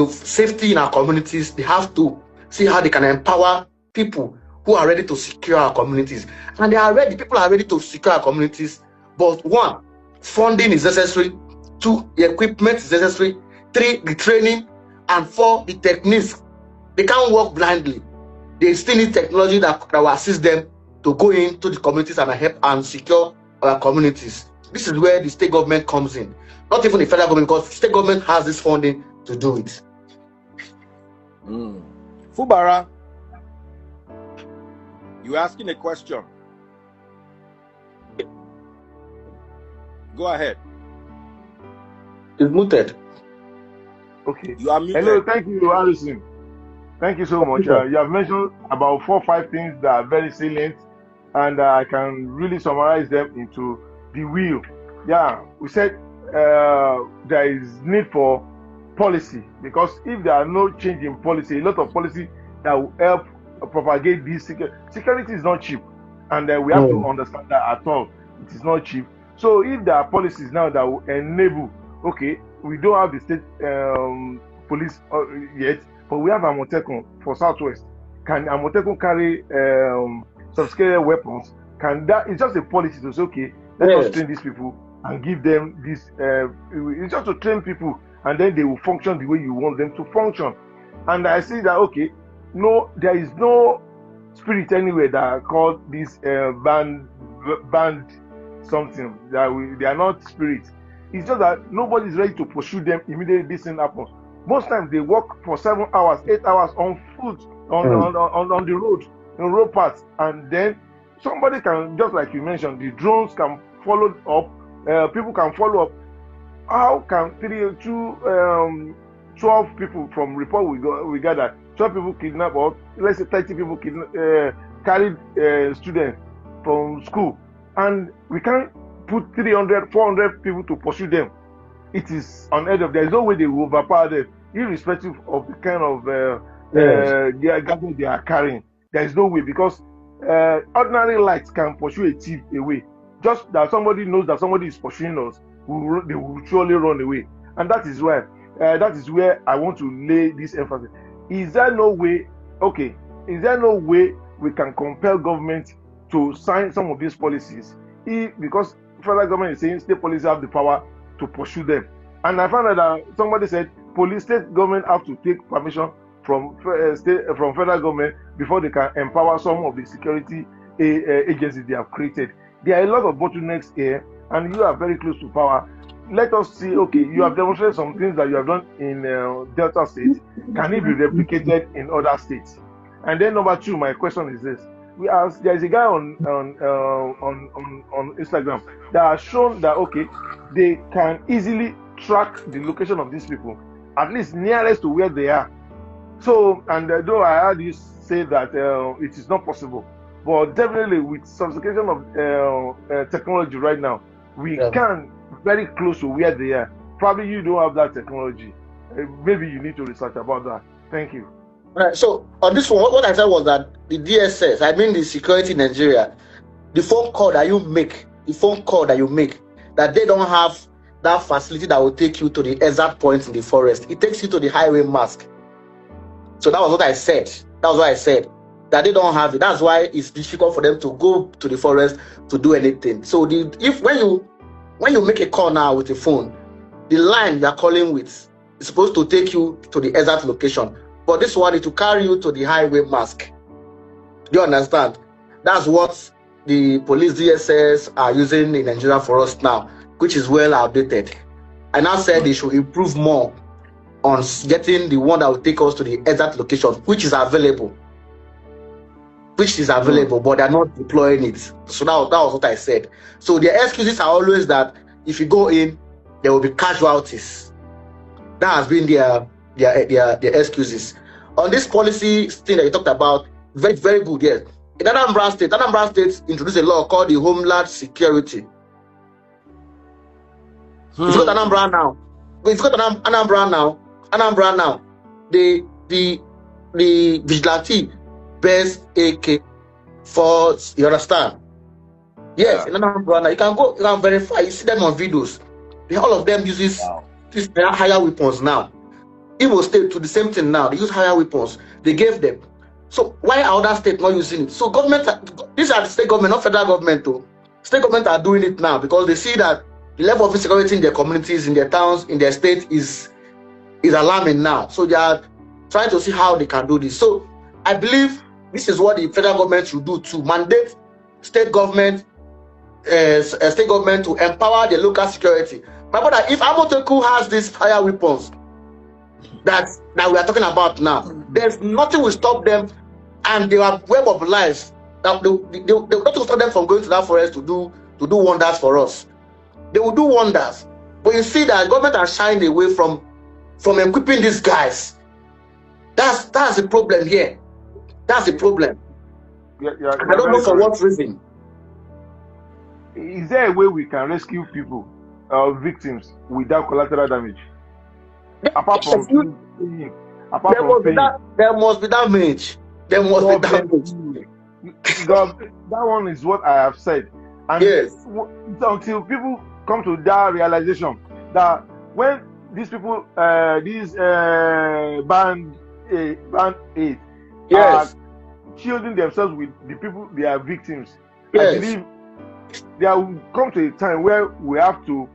Speaker 4: safety in our communities. They have to see how they can empower people who are ready to secure our communities. And people are ready to secure our communities. But 1, funding is necessary. 2, the equipment is necessary. 3, the training. And 4, the techniques. They can't work blindly. They still need technology that will assist them to go into the communities and help and secure our communities. This is where the state government comes in. Not even the federal government, because state government has this funding to do it.
Speaker 3: Fubara, you're asking a question. Go ahead.
Speaker 4: It's muted.
Speaker 7: Okay.
Speaker 3: You are muted.
Speaker 7: Hello, thank you, Harrison. Thank you so much. You have mentioned about 4 or 5 things that are very salient, and I can really summarize them into the will. Yeah, we said there is need for policy, because if there are no change in policy, a lot of policy that will help propagate this security is not cheap. and we have to understand that at all it is not cheap. So if there are policies now that will enable, okay, we don't have the state police yet, but we have Amotekun for Southwest. Can Amotekun carry sophisticated weapons? Can that? It's just a policy to say, okay, let us train these people and give them this. It's just to train people, and then they will function the way you want them to function. And I see that, okay, no, there is no spirit anywhere that are called this band something. They are not spirits. It's just that nobody is ready to pursue them immediately this thing happens. Most times they work for 7 hours, 8 hours on foot, on the road, on road paths, and then somebody can, just like you mentioned, the drones can follow up, people can follow up. How can 12 people from report we gather, 12 people kidnapped, or let's say 30 people carried students from school, and we can't put 300, 400 people to pursue them? It is unheard of. There is no way they will overpower them, irrespective of the kind of gadget they are carrying. There is no way, because ordinary lights can pursue a thief away. Just that somebody knows that somebody is pursuing us, they will surely run away. And that is why, that is where I want to lay this emphasis. Is there no way, okay, is there no way we can compel government to sign some of these policies? Because federal government is saying state police have the power to pursue them. And I found out that somebody said state government have to take permission from federal government before they can empower some of the security agencies they have created. There are a lot of bottlenecks here, and you are very close to power. Let us see, okay, you have demonstrated some things that you have done in Delta State. Can it be replicated in other states? And then number two, my question is this. There is a guy on Instagram that has shown that, okay, they can easily track the location of these people, at least nearest to where they are. So, and though I heard you say that it is not possible, but definitely with sophistication of technology right now, we can very close to where they are. Probably you don't have that technology. Maybe you need to research about that. Thank you.
Speaker 4: Right. So on this one, what I said was that the DSS, I mean the security in Nigeria, the phone call that you make, that they don't have that facility that will take you to the exact point in the forest. It takes you to the highway mask. So that was what I said. That they don't have it. That's why it's difficult for them to go to the forest to do anything. So when you make a call now with a phone, the line you are calling with is supposed to take you to the exact location. But this one is to carry you to the highway mask. Do you understand? That's what the police DSS are using in Nigeria for us now, which is well outdated. I now said they should improve more on getting the one that will take us to the exact location, which is available. But they're not deploying it. So that was what I said. So their excuses are always that if you go in, there will be casualties. That has been their excuses. On this policy thing that you talked about, very, very good, yes. In Anambra State introduced a law called the Homeland Security. If you got Anambra now, the vigilante bears AK for, you understand? Yes, in Anambra now, you can verify, you see them on videos. All of them uses these higher weapons now. Igbo State to the same thing now. They use higher weapons. They gave them. So why are other states not using it? So these are the state government, not federal government too. State government are doing it now because they see that the level of insecurity in their communities, in their towns, in their state is alarming now. So they are trying to see how they can do this. So I believe this is what the federal government should do to mandate state government to empower the local security. My brother, if Amoteku has these higher weapons that we are talking about now, there's nothing will stop them, and they are well mobilized. That they not stop them from going to that forest to do wonders for us. They will do wonders. But you see that government are shying away from equipping these guys. That's the problem here. That's the problem. I don't know for what reason.
Speaker 7: Is there a way we can rescue people, victims, without collateral damage? Apart from paying. There must be damage. that one is what I have said. And
Speaker 4: Yes.
Speaker 7: it's until people come to that realization that when these people, these band 8
Speaker 4: Yes.
Speaker 7: are shielding themselves with the people they are victims, I
Speaker 4: Yes.
Speaker 7: believe there will come to a time where we have to,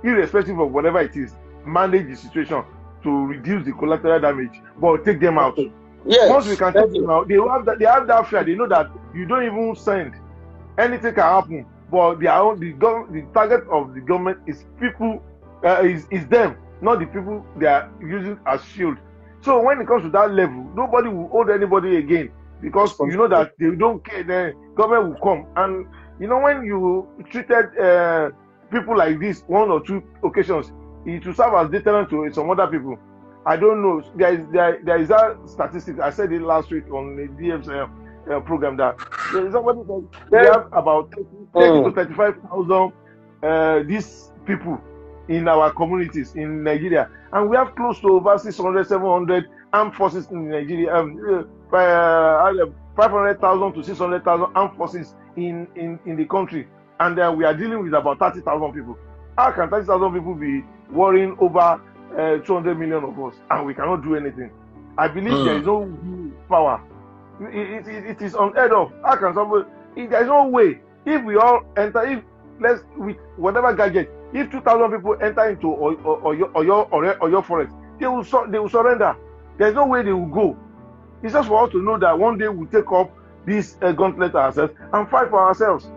Speaker 7: irrespective of whatever it is, manage the situation to reduce the collateral damage, but take them out.
Speaker 4: Yes.
Speaker 7: Once we can take them out, they have that fear. They know that you don't even send, anything can happen. But the target of the government is people, is them, not the people they are using as shield. So when it comes to that level, nobody will hold anybody again, because you know that they don't care. The government will come, and you know when you treated people like this 1 or 2 occasions, it will serve as deterrent to some other people. I don't know. There is that statistic. I said it last week on the DF's program that there is somebody that we have about 30 to 35,000 these people in our communities in Nigeria, and we have close to over 600, 700 armed forces in Nigeria. 500,000 to 600,000 armed forces in the country, and we are dealing with about 30,000 people. How can 30,000 people be worrying over 200 million of us, and we cannot do anything? I believe there is no power. It is unheard of. How can somebody? There is no way. If we all enter, with whatever gadget, if 2,000 people enter into Oyo forest, they will surrender. There's no way they will go. It's just for us to know that one day we'll take up this gauntlet ourselves and fight for ourselves,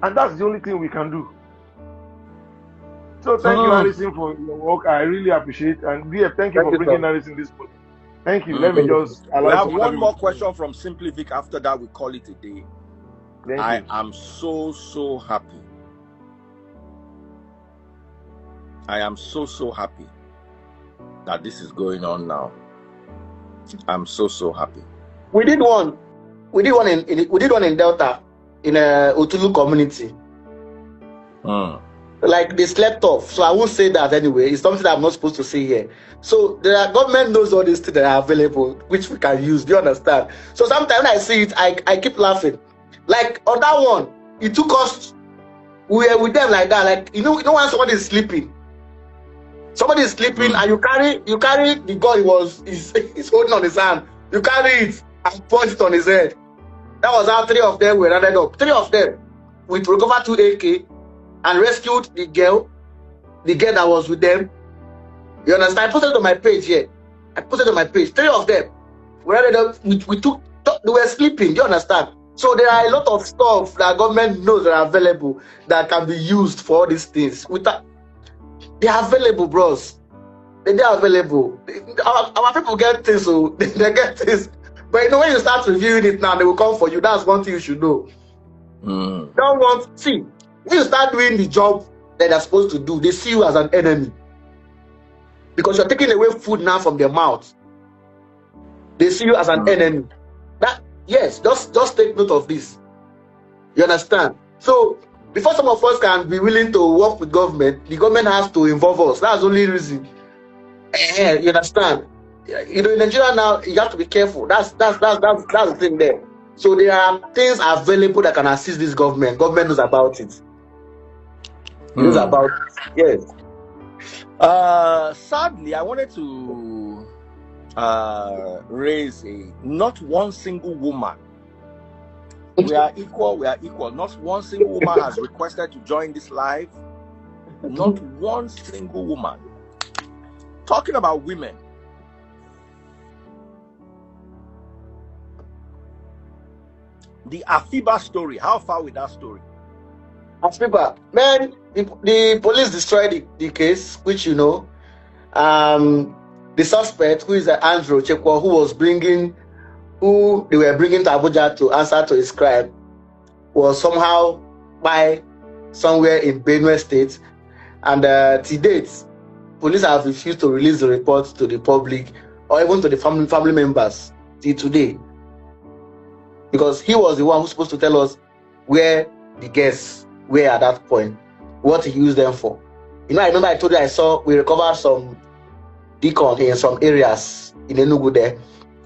Speaker 7: and that's the only thing we can do. So thank you, Harrison, for your work. I really appreciate it. And DF, thank you for bringing Harrison this point. Thank you. Let me just
Speaker 3: we have one more question from Simply Vic. After that, we call it a day. I am so happy. I am so happy that this is going on now. I'm so happy.
Speaker 4: We did one in Delta, in a Otulu community. Like they slept off, so I won't say that anyway. It's something that I'm not supposed to say here. So the government knows all these things that are available, which we can use. Do you understand? So sometimes when I see it, I keep laughing. Like on that one, it took us. We were with them like that. Like you know when somebody is sleeping, and you carry the gun he's holding on his hand. You carry it and point it on his head. That was how 3 of them were rounded up. 3 of them, we recovered 2 AK. And rescued the girl that was with them. You understand? I posted it on my page here. 3 of them. We took. They were sleeping. Do you understand? So there are a lot of stuff that government knows that are available that can be used for all these things. They are available, bros. They are available. Our people get things, so they get things. But you know when you start reviewing it now, they will come for you. That's one thing you should know. When you start doing the job that they're supposed to do, they see you as an enemy. Because you're taking away food now from their mouth. They see you as an enemy. Just take note of this. You understand? So, before some of us can be willing to work with government, the government has to involve us. That's the only reason. You understand? You know, in Nigeria now, you have to be careful. That's the thing there. So there are things available that can assist this government. Government knows about it. Knows about it. Yes.
Speaker 3: Sadly, I wanted to raise not one single woman. We are equal. Not one single woman has requested to join this live. Not one single woman. Talking about women. The Afiba story. How far with that story?
Speaker 4: Afiba, man, the police destroyed the case, which you know. The suspect, who is Andrew Chekwa, who they were bringing to Abuja to answer to his crime, was somehow by somewhere in Benue State, and to date, police have refused to release the report to the public or even to the family members till today. Because he was the one who's supposed to tell us where the guests were at that point, what he used them for. You know, I remember I told you we recovered some deacon in some areas in Enugu there,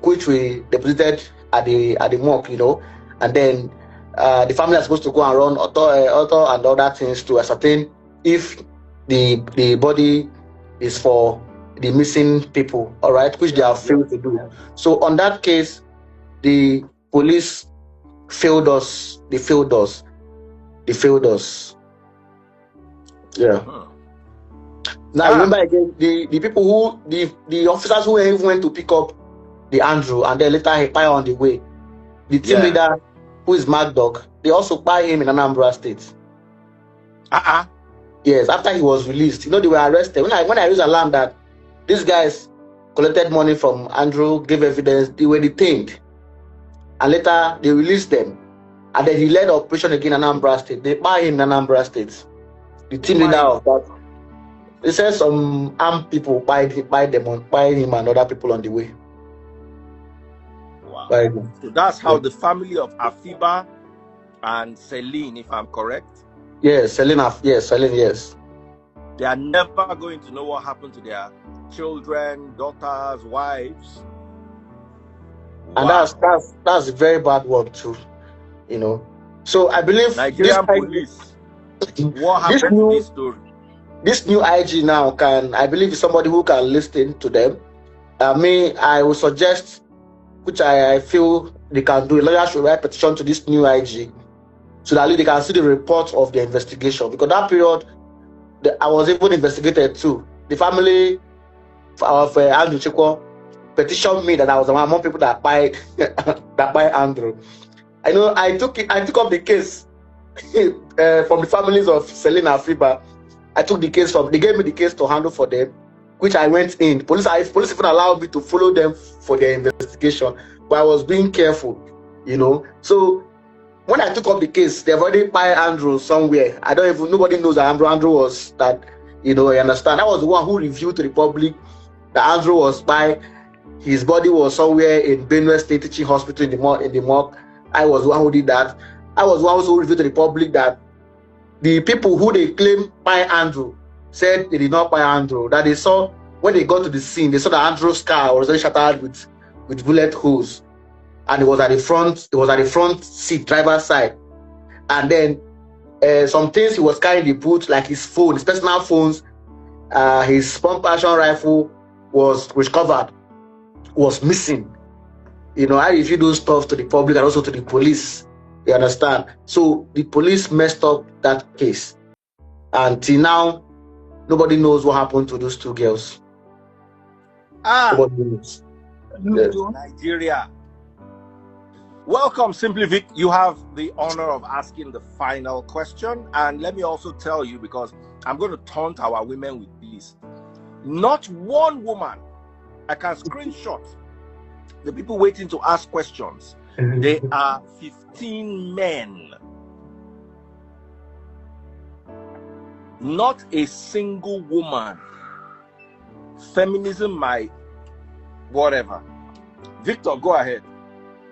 Speaker 4: which we deposited at the morgue, you know, and then the family are supposed to go and run auto and other things to ascertain if the body is for the missing people, all right, which they have failed to do. So on that case, the police failed us. They failed us. Yeah. Now remember again, the people who the officers who even went to pick up the Andrew and then later he fired on the way. The team leader, who is Mad Dog, they also buy him in Anambra State. Yes, after he was released, they were arrested. When I used alarm that these guys collected money from Andrew, gave evidence, they were detained, and later they released them, and then he led operation again in Anambra State. They buy him in Anambra State. The team leader of that. They said some armed people buy him and other people on the way.
Speaker 3: Wow. So that's how the family of Afiba and Celine, if I'm correct.
Speaker 4: Yes, Celine, yes.
Speaker 3: They are never going to know what happened to their children, daughters, wives.
Speaker 4: And that's a very bad one too, So I believe
Speaker 3: Nigerian police. What happened to this story?
Speaker 4: This new IG now I believe is somebody who can listen to them. I would suggest, which I feel they can do, a lawyer should write petition to this new IG so that they can see the report of the investigation. Because that period, I was even investigated too. The family of Andrew Chikwo petitioned me that I was among people that buy Andrew. I took up the case from the families of Selena Afiba. I took the case they gave me the case to handle for them, which I went in. Police even allowed me to follow them for their investigation, but I was being careful, So when I took up the case, they've already buy Andrew somewhere. Nobody knows that Andrew was that, I understand. I was the one who revealed to the public that Andrew was his body was somewhere in Benue State Teaching Hospital in the morgue. I was the one who did that. I was the one who revealed to the public that the people who they claim buy Andrew said they did not buy Andrew. That they saw when they got to the scene, they saw that Andrew's car was shattered with bullet holes, and it was at the front seat, driver's side. And then some things he was carrying in the boot, like his phone, his personal phones, his pump action rifle was recovered, was missing. I review those stuff to the public and also to the police. You understand? So the police messed up that case. Until now, nobody knows what happened to those two girls. Nobody knows. Yes.
Speaker 3: Nigeria. Welcome, Simply Vic. You have the honor of asking the final question. And let me also tell you, because I'm going to taunt our women with this. Not one woman, I can screenshot the people waiting to ask questions. They are 15 men. Not a single woman. Feminism, whatever. Victor, go ahead.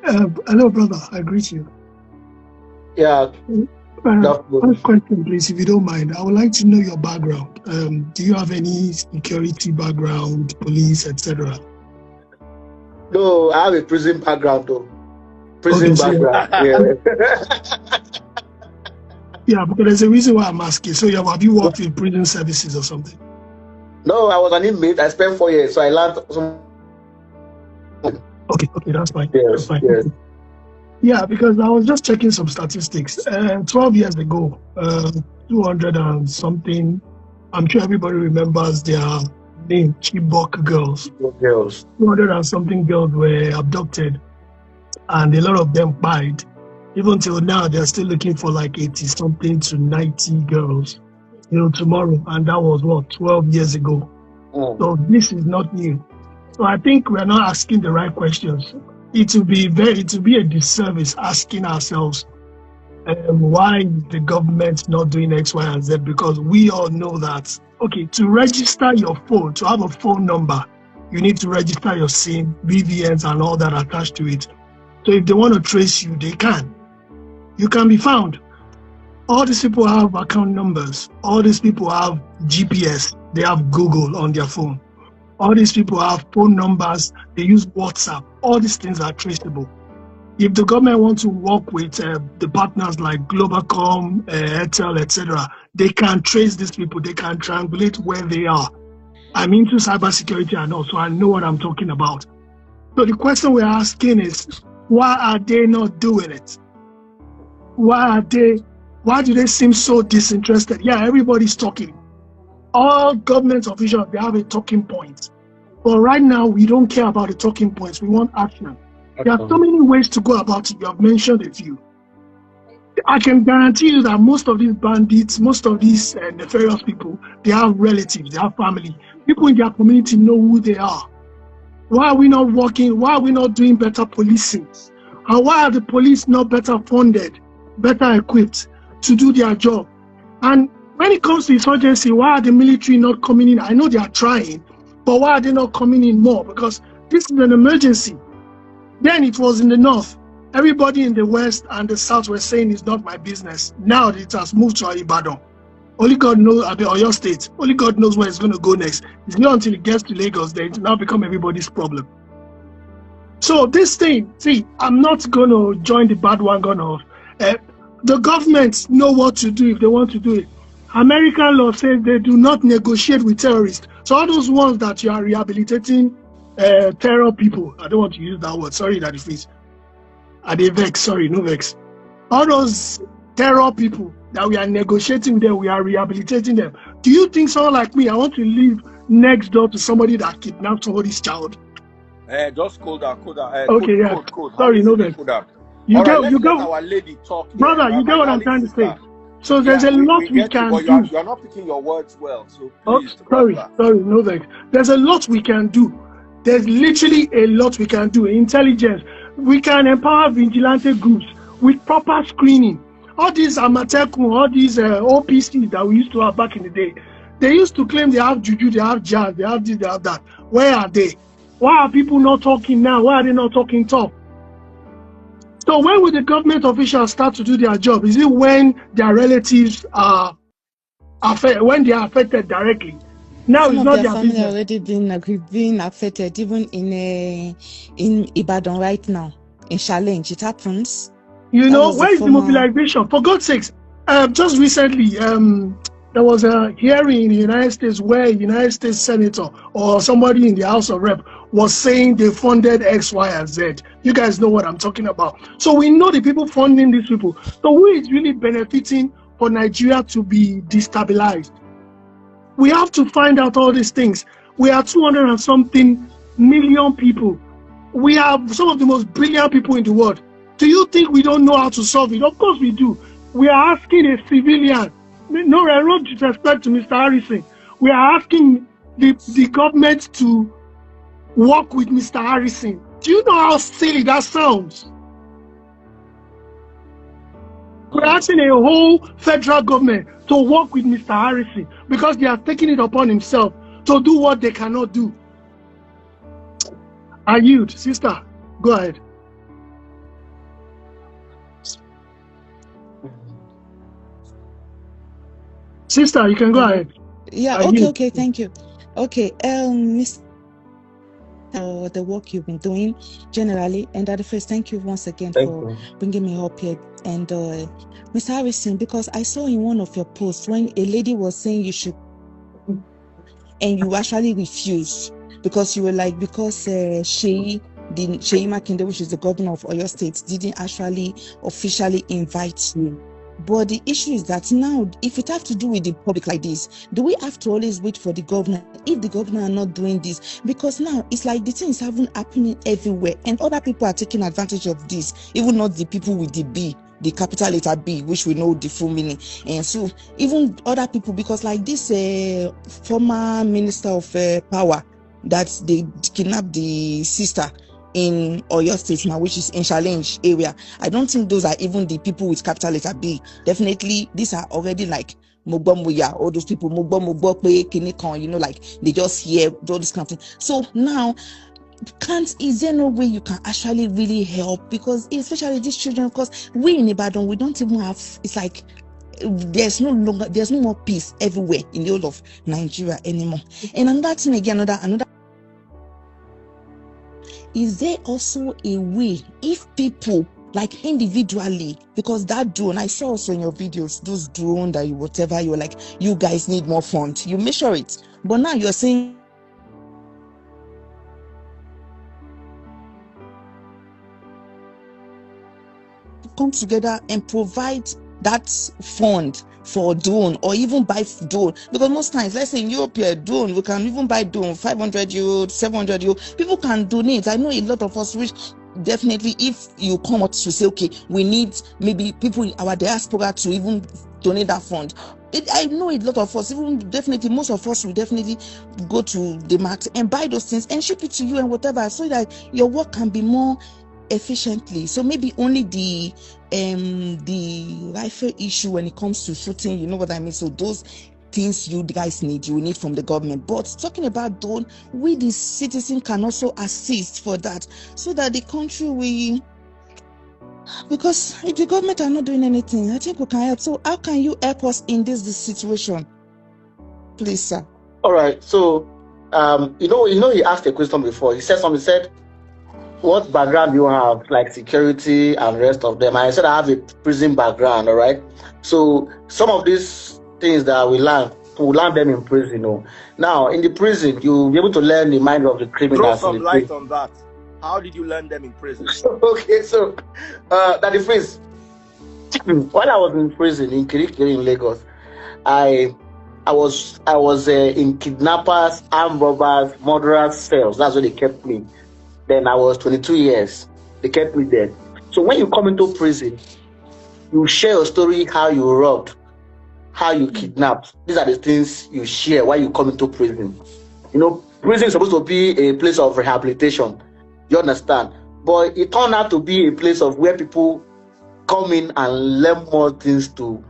Speaker 8: Hello, brother. I greet you.
Speaker 4: Yeah.
Speaker 8: One question, please, if you don't mind. I would like to know your background. Do you have any security background, police, etc.?
Speaker 4: No, I have a prison background, though. Prison background.
Speaker 8: Yeah, because there's a reason why I'm asking. So, have you worked in prison services or something?
Speaker 4: No, I was an inmate. I spent 4 years, so I learned some.
Speaker 8: Okay, that's fine.
Speaker 4: Yes,
Speaker 8: that's fine.
Speaker 4: Yes.
Speaker 8: Yeah, because I was just checking some statistics. 12 years ago, 200 and something, I'm sure everybody remembers their name, Chibok girls. 200 and something girls were abducted, and a lot of them died. Even till now, they're still looking for like 80 something to 90 girls, tomorrow. And that was 12 years ago. So this is not new. So I think we're not asking the right questions. It will be a disservice asking ourselves why the government's not doing X, Y, and Z, because we all know that, to register your phone, to have a phone number, you need to register your SIM, BVNs, and all that attached to it. So if they want to trace you, they can. You can be found. All these people have account numbers. All these people have GPS. They have Google on their phone. All these people have phone numbers. They use WhatsApp. All these things are traceable. if the government wants to work with the partners like Globalcom, Airtel, etc., they can trace these people. They can triangulate where they are. I'm into cybersecurity and all, so I know what I'm talking about. So the question we're asking is, why are they not doing it? Why do they seem so disinterested? Yeah, everybody's talking. All government officials, they have a talking point. But right now, we don't care about the talking points. We want action. There are so many ways to go about it. You have mentioned a few. I can guarantee you that most of these bandits, most of these nefarious people, they have relatives, they have family. People in their community know who they are. Why are we not working? Why are we not doing better policing? And why are the police not better funded, better equipped to do their job? And when it comes to insurgency, why are the military not coming in? I know they are trying, but why are they not coming in more? Because this is an emergency. Then it was in the north. Everybody in the west and the south were saying it's not my business. Now it has moved to Ibadan. Only God knows, or your state. Only God knows where it's going to go next. It's not until it gets to Lagos that it now become everybody's problem. So this thing, see, I'm not going to join the bad wagon of the governments know what to do if they want to do it. American law says they do not negotiate with terrorists. So all those ones that you are rehabilitating terror people, I don't want to use that word. Sorry, that it is. Are they vex? Sorry, no vex. All those terror people that we are negotiating with them, we are rehabilitating them. Do you think someone like me, I want to live next door to somebody that kidnapped somebody's child?
Speaker 3: Just code down.
Speaker 8: Okay, yeah.
Speaker 3: Code.
Speaker 8: Sorry, no vex. You get
Speaker 3: our lady talk.
Speaker 8: Brother, you get what I'm trying to say. So there's a lot we can do.
Speaker 3: You're not picking your words well, so please.
Speaker 8: Sorry, no vex. There's a lot we can do. There's literally a lot we can do. Intelligence. We can empower vigilante groups with proper screening. All these Amateku, all these OPCs that we used to have back in the day, they used to claim they have juju, they have jazz, they have this, they have that. Where are they? Why are people not talking now? Why are they not talking tough? So when will the government officials start to do their job? Is it when their relatives are affected, when they are affected directly? Now
Speaker 9: Some
Speaker 8: it's
Speaker 9: of
Speaker 8: not
Speaker 9: their
Speaker 8: their
Speaker 9: family
Speaker 8: business.
Speaker 9: already being affected, even in Ibadan right now. In Challenge, it happens.
Speaker 8: You know, where is the mobilization? For God's sakes, just recently, there was a hearing in the United States where a United States senator or somebody in the House of Rep was saying they funded X, Y, and Z. You guys know what I'm talking about. So we know the people funding these people. So who is really benefiting for Nigeria to be destabilized? We have to find out all these things. We are 200 and something million people. We have some of the most brilliant people in the world. Do you think we don't know how to solve it? Of course we do. We are asking a civilian. No disrespect to Mr. Harrison. We are asking the government to work with Mr. Harrison. Do you know how silly that sounds? We're asking a whole federal government to work with Mr. Harrison because they are taking it upon himself to do what they cannot do. I yield. Sister, go ahead. Sister, you can go ahead.
Speaker 9: Yeah, okay, thank you. Okay, Miss, the work you've been doing generally, and at the first, thank you once again for bringing me up here. And Mr. Harrison, because I saw in one of your posts when a lady was saying you should, and you actually refused because you were like, because Sheyi Makinde, which is the governor of Oyo State, didn't actually officially invite you. But the issue is that now, if it have to do with the public like this, do we have to always wait for the governor if the governor are not doing this? Because now it's like the things happening everywhere, and other people are taking advantage of this, even not the people with the B, the capital letter B, which we know the full meaning. And so even other people, because like this former minister of power that they kidnapped the sister in Oyo State now, which is in Challenge area. I don't think those are even the people with capital letter B. Definitely, these are already like Mugbomuya, all those people, you know, like they just hear all this kind of thing. So now, is there no way you can actually really help? Because especially these children, because we in Ibadan, we don't even have, it's like, there's no more peace everywhere in the whole of Nigeria anymore. And another thing again, another is there also a way if people like individually, because that drone, I saw also in your videos, those drone that you whatever you're like, you guys need more funds, you measure it, but now you're saying come together and provide that fund for drone, or even buy drone, because most times, let's say in Europe, drone, we can even buy drone 500 euro, 700 euro, people can donate. I know a lot of us which definitely, if you come out to say, okay, we need maybe people in our diaspora to even donate that fund, I know a lot of us, even definitely most of us will definitely go to the market and buy those things and ship it to you and whatever, so that your work can be more efficiently. So maybe only the rifle issue when it comes to shooting, you know what I mean? So those things you guys need, you need from the government. But talking about drone, we the citizen can also assist for that, so that the country we, because if the government are not doing anything, I think we can help. So how can you help us in this situation, please, sir?
Speaker 4: All right. So, he asked a question before. He said something. He said, "What background do you have, like security and rest of them?" I said, "I have a prison background." All right. So some of these things that we learn them in prison. You know. Now in the prison, you'll be able to learn the mind of the criminals.
Speaker 3: Throw some light on that. How did you learn them in prison?
Speaker 4: Okay, so that the phrase. While I was in prison in Kirikiri in Lagos, I was in kidnappers, armed robbers, murderers cells. That's where they kept me. Then I was 22 years. They kept me there. So when you come into prison, you share your story, how you robbed, how you kidnapped. These are the things you share while you come into prison. You know, prison is supposed to be a place of rehabilitation. You understand? But it turned out to be a place of where people come in and learn more things to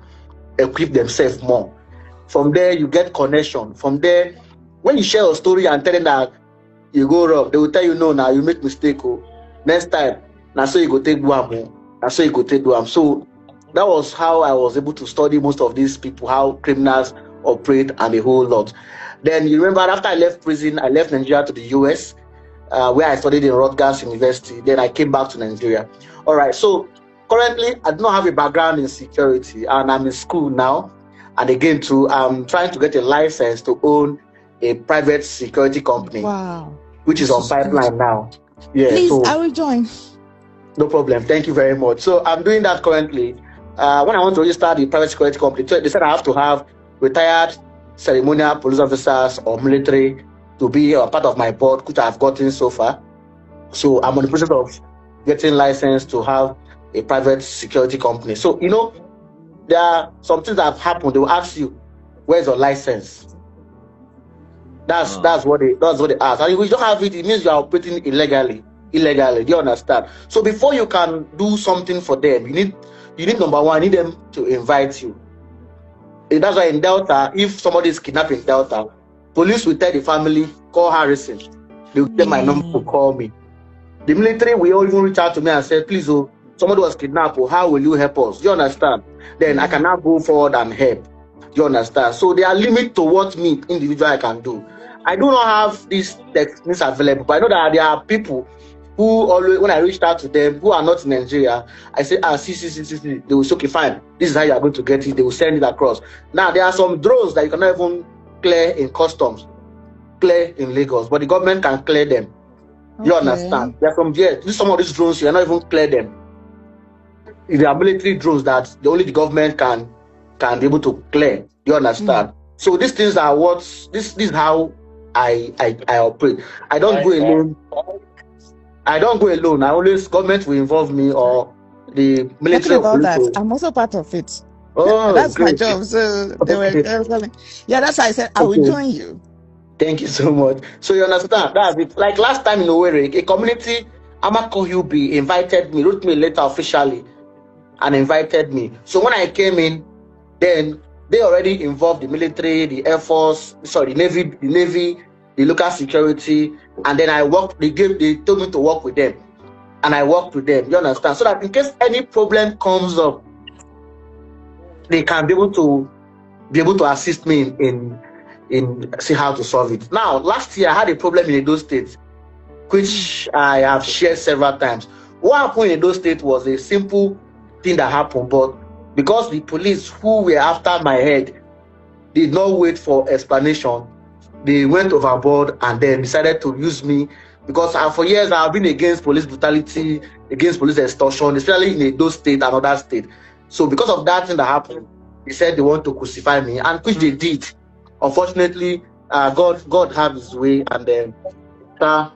Speaker 4: equip themselves more. From there, you get connection. From there, when you share your story and tell them that you go wrong, they will tell you, no, now you make mistake. Oh. Next time, now so you go take Guam. Now so you go take Guam. So that was how I was able to study most of these people, how criminals operate and a whole lot. Then you remember after I left prison, I left Nigeria to the US, where I studied in Rutgers University. Then I came back to Nigeria. All right, so currently I do not have a background in security, and I'm in school now. And again, I'm trying to get a license to own a private security company.
Speaker 9: Wow.
Speaker 4: Which is on pipeline now. Yeah.
Speaker 9: Please,
Speaker 4: so,
Speaker 9: I will join.
Speaker 4: No problem. Thank you very much. So I'm doing that currently. When I want to register the private security company, they said I have to have retired ceremonial police officers or military to be a part of my board, which I've gotten so far. So I'm on the process of getting licensed to have a private security company. So, you know, there are some things that have happened. They will ask you, where's your license? That's what they ask. And if you don't have it, it means you are operating illegally. Do you understand? So before you can do something for them, you need number one, you need them to invite you. And that's why in Delta, if somebody is kidnapped in Delta, police will tell the family, call Harrison. They will tell my number to call me. The military will even reach out to me and say, please, somebody was kidnapped, how will you help us? Do you understand? Then I can now go forward and help. Do you understand? So there are limits to what me individual I can do. I do not have these techniques available, but I know that there are people who always, when I reached out to them, who are not in Nigeria, I say, see. They will say, okay, fine. This is how you are going to get it. They will send it across. Now, there are some drones that you cannot even clear in customs, clear in Lagos, but the government can clear them. You understand? There are some of these drones, you cannot even clear them. There are military drones that only the government can be able to clear. You understand? So these things are this is how I operate. I don't go alone. I always, government will involve me or the military.
Speaker 9: About that, I'm also part of it.
Speaker 4: Oh,
Speaker 9: that's
Speaker 4: great.
Speaker 9: my job. So they were yeah, that's why I said I will join you.
Speaker 4: Thank you so much. So you understand? That's it. Like last time in Owerri, a community, Amako Yubi invited me, wrote me a letter officially and invited me. So when I came in, then they already involved the military, the Air Force, the Navy, the local security, and then I worked. They told me to work with them, and I worked with them. You understand? So that in case any problem comes up, they can be able to assist me in see how to solve it. Now, last year I had a problem in those states. which I have shared several times. What happened in those states was a simple thing that happened, but because the police who were after my head did not wait for explanation, they went overboard and then decided to use me because for years I've been against police brutality, against police extortion, especially in those states and other states. So because of that thing that happened, they said they want to crucify me, and which they did. Unfortunately, God had his way, and then the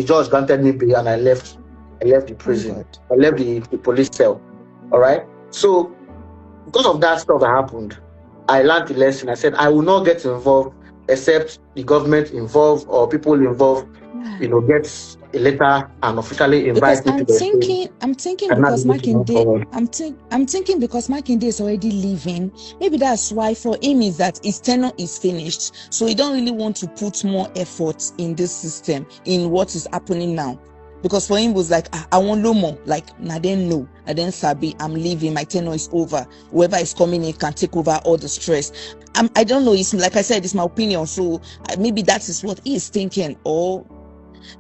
Speaker 4: judge granted me bail, and I left the prison. I left the police cell. All right. So because of that stuff that happened, I learned the lesson. I said I will not get involved except the government involved or people involved, get a letter and officially invite me to the
Speaker 9: I'm thinking because Makinde is already leaving. Maybe that's why for him is that his tenure is finished. So he don't really want to put more effort in this system, in what is happening now. Because for him it was like, I want no more. Like, I didn't know. I didn't sabi. I'm leaving. My tenure is over. Whoever is coming in can take over all the stress. I don't know. It's like I said, it's my opinion. So maybe that is what he is thinking. Or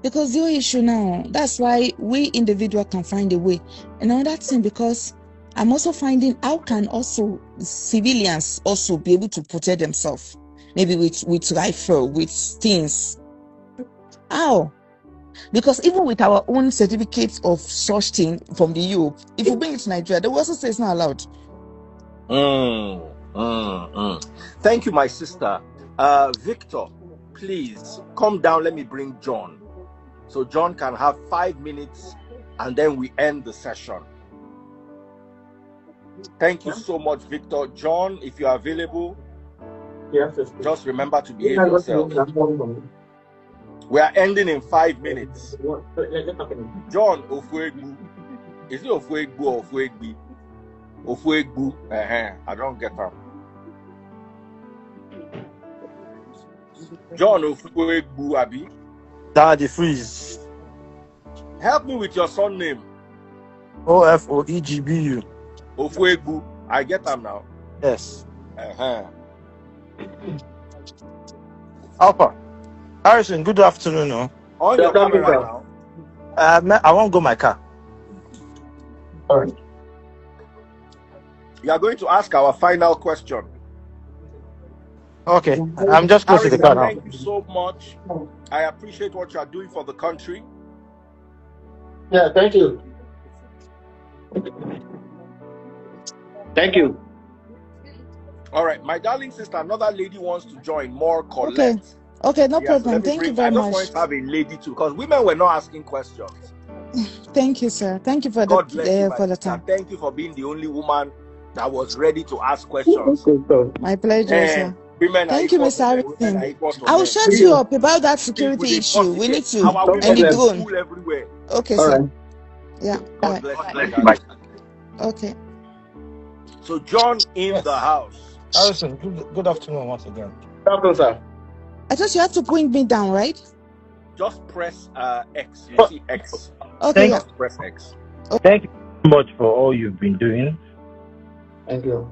Speaker 9: because your issue now, that's why we individual can find a way. And another thing, because I'm also finding how can also civilians also be able to protect themselves, maybe with rifle, with things. How? Because even with our own certificates of such thing from the EU, if you bring it to Nigeria, they will also say it's not allowed.
Speaker 3: Thank you, my sister. Victor, please come down. Let me bring John. So John can have 5 minutes and then we end the session. Thank you so much, Victor. John, if you are available, just remember to behave yourself. We are ending in 5 minutes. John Ofuegbu. Is it Ofuegbu or Ofuegbi? Ofuegbu. I don't get that. John Ofuegbu, Abi.
Speaker 10: Daddy freeze.
Speaker 3: Help me with your son name.
Speaker 10: Ofoegbu.
Speaker 3: Ofuegbu. I get them now.
Speaker 10: Yes. Alpha. Harrison, good afternoon. No?
Speaker 3: On your camera now.
Speaker 10: I won't go my car.
Speaker 4: All right.
Speaker 3: You are going to ask our final question.
Speaker 10: Okay. I'm just close to the car now.
Speaker 3: Thank you so much. I appreciate what you are doing for the country.
Speaker 4: Yeah, thank you. Thank you.
Speaker 3: All right, my darling sister, another lady wants to join. More Colette.
Speaker 9: Okay, no problem. Thank you very much.
Speaker 3: I just want to have a lady too, because women were not asking questions.
Speaker 9: Thank you, sir. Thank you for
Speaker 3: God bless you,
Speaker 9: for the time.
Speaker 3: Thank you for being the only woman that was ready to ask questions.
Speaker 9: My pleasure, sir.
Speaker 3: Thank
Speaker 9: you, Mr. Harrison. I will shut you up about that security issue. We need to and the drone.
Speaker 3: Everywhere.
Speaker 9: Okay, sir. Yeah.
Speaker 3: God bless you.
Speaker 9: Okay.
Speaker 3: So John in the house.
Speaker 10: Harrison, good afternoon once again.
Speaker 4: Good afternoon, sir.
Speaker 9: I thought you have to bring me down, right?
Speaker 3: Just press X. You see X.
Speaker 9: Okay.
Speaker 3: Just press X.
Speaker 11: Thank you so much for all you've been doing.
Speaker 4: Thank you.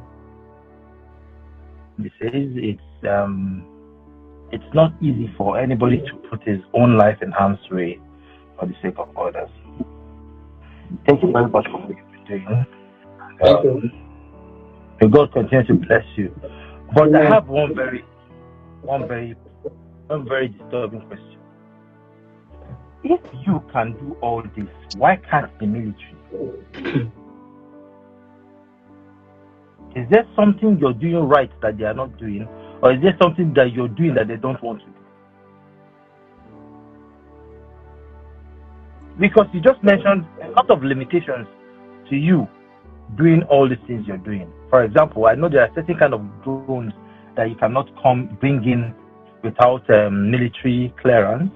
Speaker 11: This is it's not easy for anybody to put his own life in harm's way for the sake of others. Thank you very much for what you've been doing.
Speaker 4: Thank you.
Speaker 11: May God continue to bless you. But I have one very disturbing question. If you can do all this, why can't the military? Is there something you're doing right that they are not doing? Or is there something that you're doing that they don't want to do? Because you just mentioned a lot of limitations to you doing all the things you're doing. For example, I know there are certain kind of drones that you cannot bring in without military clearance.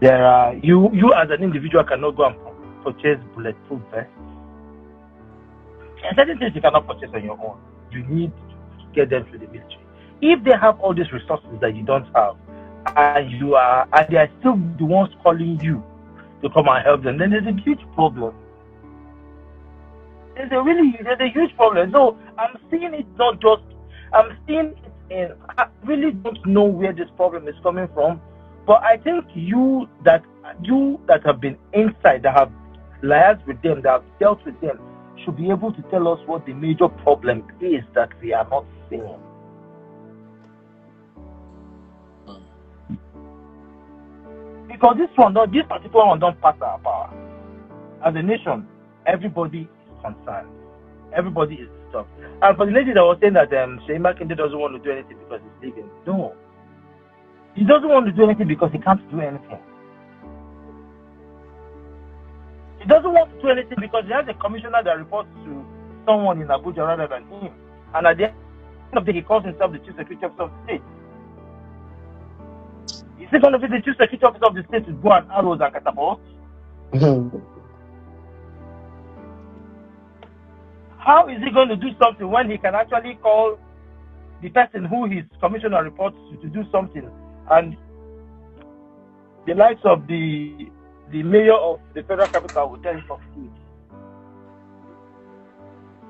Speaker 11: There are you as an individual cannot go and purchase bulletproof vests. And certain things you cannot purchase on your own. You need to get them through the military. If they have all these resources that you don't have, and they are still the ones calling you to come and help them, then there's a huge problem. There's a huge problem. So I'm seeing it I really don't know where this problem is coming from, but I think you that you that have been inside, that have liaised with them, that have dealt with them, should be able to tell us what the major problem is that we are not seeing. Because this particular one don't pass our power. As a nation, everybody is concerned. Everybody is disturbed. And for the lady that was saying that Sheyi Makinde doesn't want to do anything because he's leaving. No. He doesn't want to do anything because he can't do anything. He doesn't want to do anything because he has a commissioner that reports to someone in Abuja rather than him. And at the end of the day, he calls himself the Chief Security Officer of the state. Is he going to be the Chief Security Officer of the state with bow and arrows and catapults? How is he going to do something when he can actually call the person who his commissioner reports to do something, and the likes of the mayor of the federal capital will tell him to do it?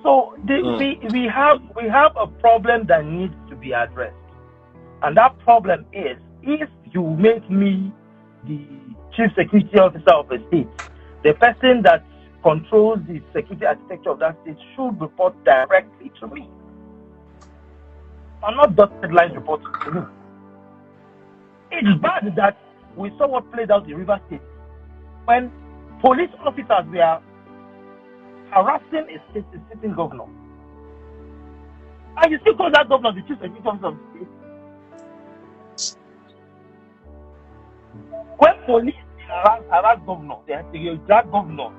Speaker 11: So we have a problem that needs to be addressed, and that problem is, if you make me the Chief Security Officer of a state, the person that controls the security architecture of that state should report directly to me, and not dotted lines reporting to me. It's bad that we saw what played out in River State when police officers were harassing a sitting governor, and you still call that governor the Chief Security Officer of the state. When police harass governor, they drag governor.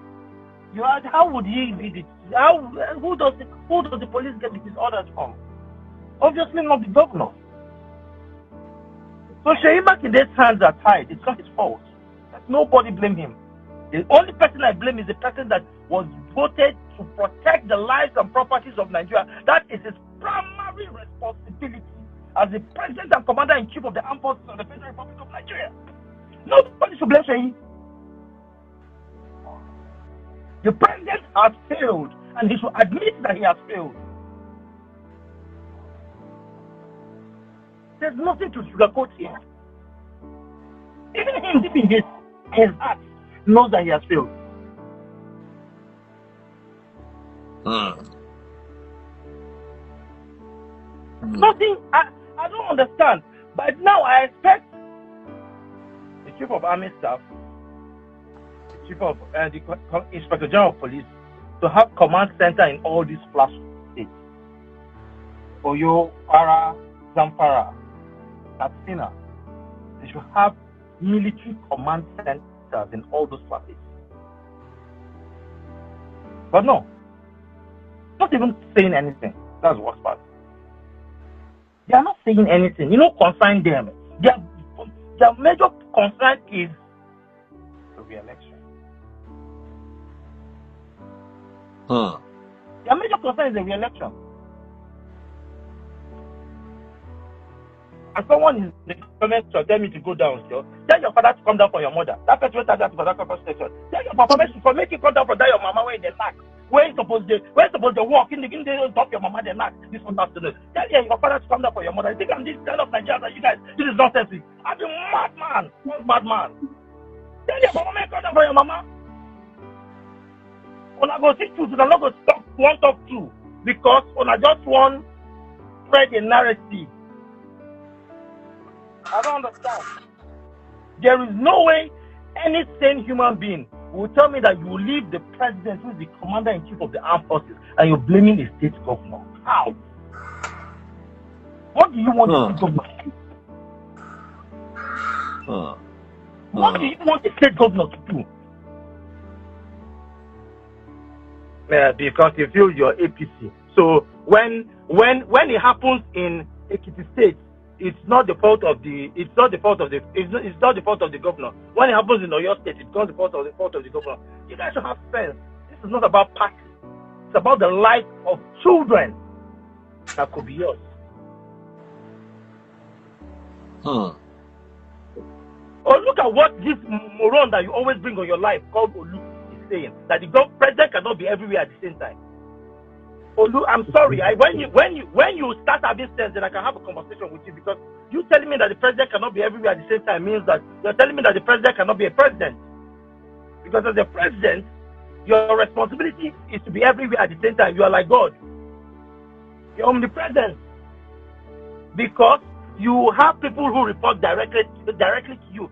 Speaker 11: How would he be the? Who does the police get these orders from? Obviously not the governor. So Sheyi Makinde's hands are tied. It's not his fault. Nobody blame him. The only person I blame is the person that was voted to protect the lives and properties of Nigeria. That is his primary responsibility as the president and commander-in-chief of the armed forces of the Federal Republic of Nigeria. Nobody should blame Sheyi. The president has failed, and he should admit that he has failed. There's nothing to sugarcoat here. Even him, deep in his heart, knows that he has failed. Nothing. I don't understand. But now I expect the Chief of Army Staff, Chief of the Inspector General of Police to have command center in all these flash states: OYO, Para, Zamfara, Katsina. They should have military command centers in all those places. But no, not even saying anything. That's the worst part. They are not saying anything. Concern them. Their major concern is the re-election. Their major concern is the re-election. And someone in the comments to tell me to go down, tell your father to come down for your mother. That person will that for that conversation. Tell your papa to make you come down for that your mama when they lack. Where you supposed to walk in the top your mama they lack this one afternoon. Tell your father to come down for your mother. You think I'm this kind of Nigerian that you guys? This is nonsense. I'm a madman. One madman. Tell your mama come down for your mama. When I go see truth, I'm not going to talk to, because when I just want spread a narrative. I don't understand. There is no way any sane human being will tell me that you will leave the president, who is the commander-in-chief of the armed forces, and you're blaming the state governor. How? What do you want the state governor to do? What do you want the state governor to do? Because you feel you're APC. So when it happens in Ekiti State, it's not the fault of the governor. When it happens in Oyo State, it's not the fault of the governor. You guys should have sense. This is not about party. It's about the life of children that could be yours. Oh, look at what this moron that you always bring on your life called Olu is saying, that the president cannot be everywhere at the same time. Olu, I'm sorry. When you start having sense, then I can have a conversation with you, because You telling me that the president cannot be everywhere at the same time means that you're telling me that the president cannot be a president. Because as a president, your responsibility is to be everywhere at the same time. You are like God. You're omnipresent. Because you have people who report directly to you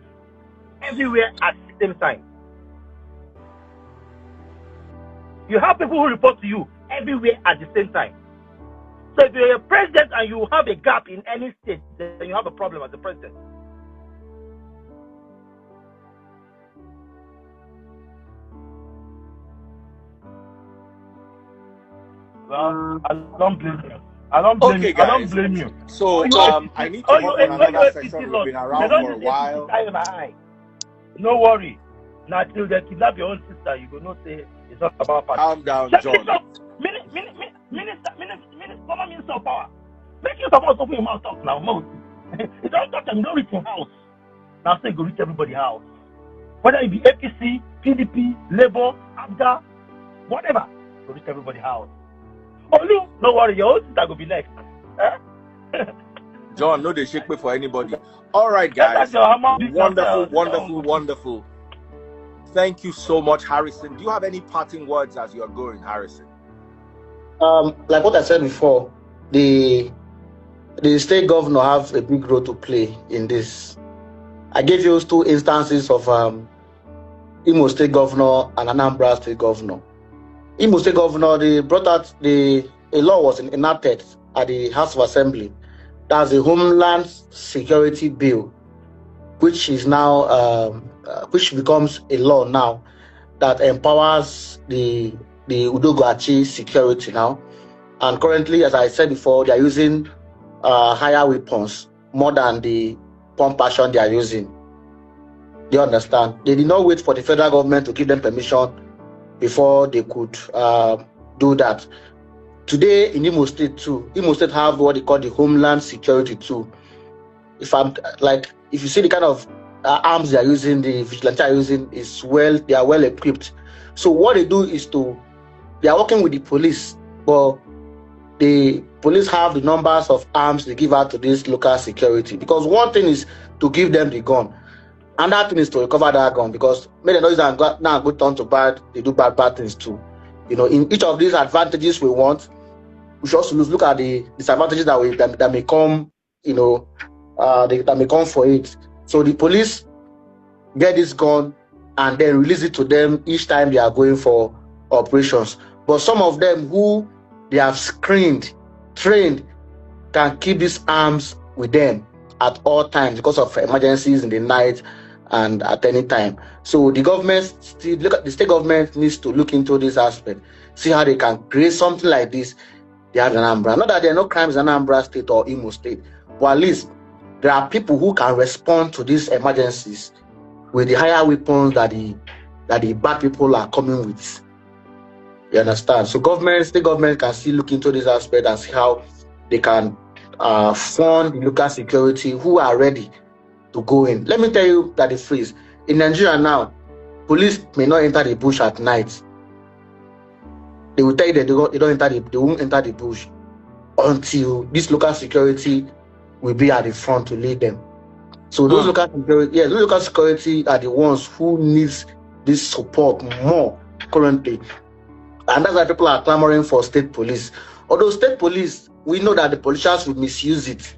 Speaker 11: everywhere at the same time. You have people who report to you everywhere at the same time. So if you're a president and you have a gap in any state, then you have a problem as a president. Well, I don't blame you. I don't blame
Speaker 3: Okay,
Speaker 11: you. I don't
Speaker 3: guys.
Speaker 11: blame you.
Speaker 3: So I need to
Speaker 11: Oh,
Speaker 3: hop
Speaker 11: you
Speaker 3: on another
Speaker 11: APC
Speaker 3: session. We've
Speaker 11: laws.
Speaker 3: been
Speaker 11: They
Speaker 3: around
Speaker 11: don't
Speaker 3: for a
Speaker 11: use
Speaker 3: while.
Speaker 11: APC tie in my eye. No worry. Now till they kidnap your own sister, you go not say it's not about party.
Speaker 3: Calm down, John.
Speaker 11: Former Minister of Power. Make you suppose open your mouth talk now. Mouth. It don't talk them, don't reach your house. Now say go reach everybody's house. Whether it be APC, PDP, Labour, ABGA, whatever, go reach everybody's house. Oh no, don't worry, your own sister will be next.
Speaker 3: John, no, they shake me for anybody. All right, guys. Wonderful. Thank you so much, Harrison. Do you have any parting words as you're going, Harrison?
Speaker 4: Like what I said before, the state governor have a big role to play in this. I gave you 2 instances of Imo State governor and Anambra State governor. Imo State governor, they brought out a law was enacted at the House of Assembly. That's a Homeland Security Bill, which is now which becomes a law now that empowers the Udogachi security now. And currently, as I said before, they are using higher weapons more than the pump action they are using. Do you understand? They did not wait for the federal government to give them permission before they could do that. Today in Imo State too, Imo State have what they call the Homeland Security too. If you see the kind of arms they are using, the vigilante are using they are well equipped. So what they do is they are working with the police, but the police have the numbers of arms they give out to this local security. Because one thing is to give them the gun, and that thing is to recover that gun. Because many of those now go turn to bad, they do bad things too. In each of these advantages we want, we should also look at the disadvantages that may come, that may come for it. So the police get this gun and then release it to them each time they are going for operations. But some of them who they have screened, trained, can keep these arms with them at all times because of emergencies in the night and at any time. So the state government needs to look into this aspect, see how they can create something like this. They have Anambra. Not that there are no crimes in Anambra State or Imo State, but at least there are people who can respond to these emergencies with the higher weapons that the bad people are coming with. You understand? So state government can still look into this aspect and see how they can fund the local security who are ready to go in. Let me tell you that the phrase in Nigeria now, police may not enter the bush at night. They will tell you that they won't enter the bush until this local security will be at the front to lead them. So those local security are the ones who needs this support more currently. And that's why people are clamoring for state police. Although state police, we know that the politicians will misuse it.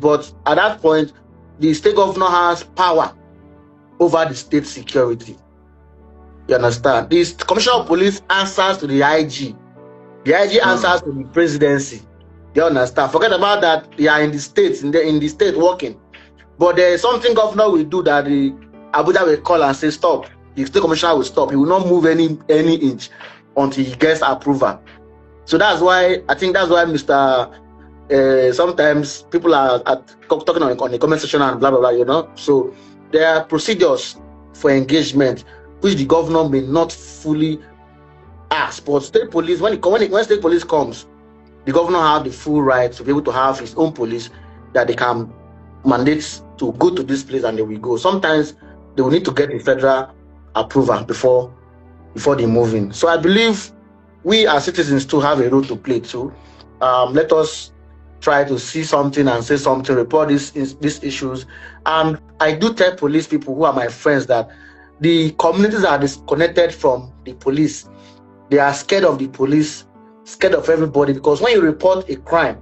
Speaker 4: But at that point, the state governor has power over the state security. You understand? The commissioner of police answers to the IG. The IG answers to the presidency. You understand? Forget about that. They are in the states, in the state working. But there is something governor will do that the Abuja will call and say stop. The state commissioner will stop. He will not move any inch until he gets approval. So that's why Mr. Sometimes people are talking on the comment section and blah blah blah. So there are procedures for engagement which the governor may not fully ask. But state police, when state police comes, the governor have the full right to be able to have his own police that they can mandate to go to this place and they will go. Sometimes they will need to get the federal approval before they move in. So I believe we as citizens too have a role to play too. Let us try to see something and say something, report these issues. And I do tell police people who are my friends that the communities are disconnected from the police. They are scared of the police, scared of everybody, because when you report a crime,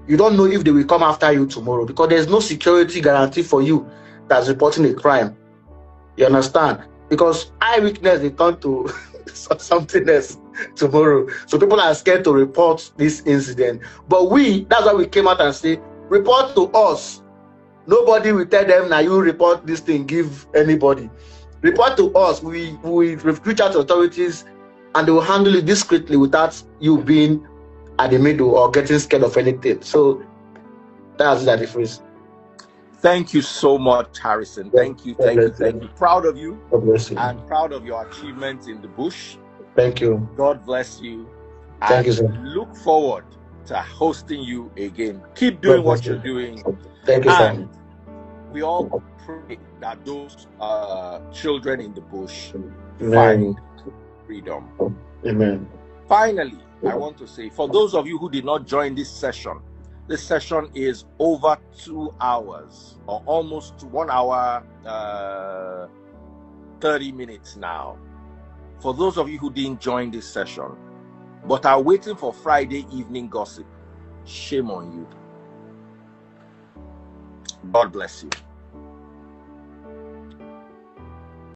Speaker 4: you don't know if they will come after you tomorrow, because there's no security guarantee for you that's reporting a crime. You understand? Because eyewitness, they turn to something else tomorrow. So people are scared to report this incident. But that's why we came out and say, report to us. Nobody will tell them, now you report this thing, give anybody. Report to us. We reach out to authorities and they will handle it discreetly without you being at the middle or getting scared of anything. So that's the difference.
Speaker 3: Thank you so much, Harrison. Thank you. Proud of you.
Speaker 4: God bless you.
Speaker 3: And proud of your achievements in the bush.
Speaker 4: Thank you.
Speaker 3: God bless you.
Speaker 4: Thank you, sir.
Speaker 3: Look forward to hosting you again. Keep doing what you're doing.
Speaker 4: Thank you,
Speaker 3: and
Speaker 4: sir.
Speaker 3: we all pray that those children in the bush
Speaker 4: Amen.
Speaker 3: find freedom.
Speaker 4: Amen.
Speaker 3: Finally, I want to say, for those of you who did not join this session is over 2 hours, or almost 1 hour 30 minutes now. For those of you who didn't join this session but are waiting for Friday evening gossip, shame on you. God bless you.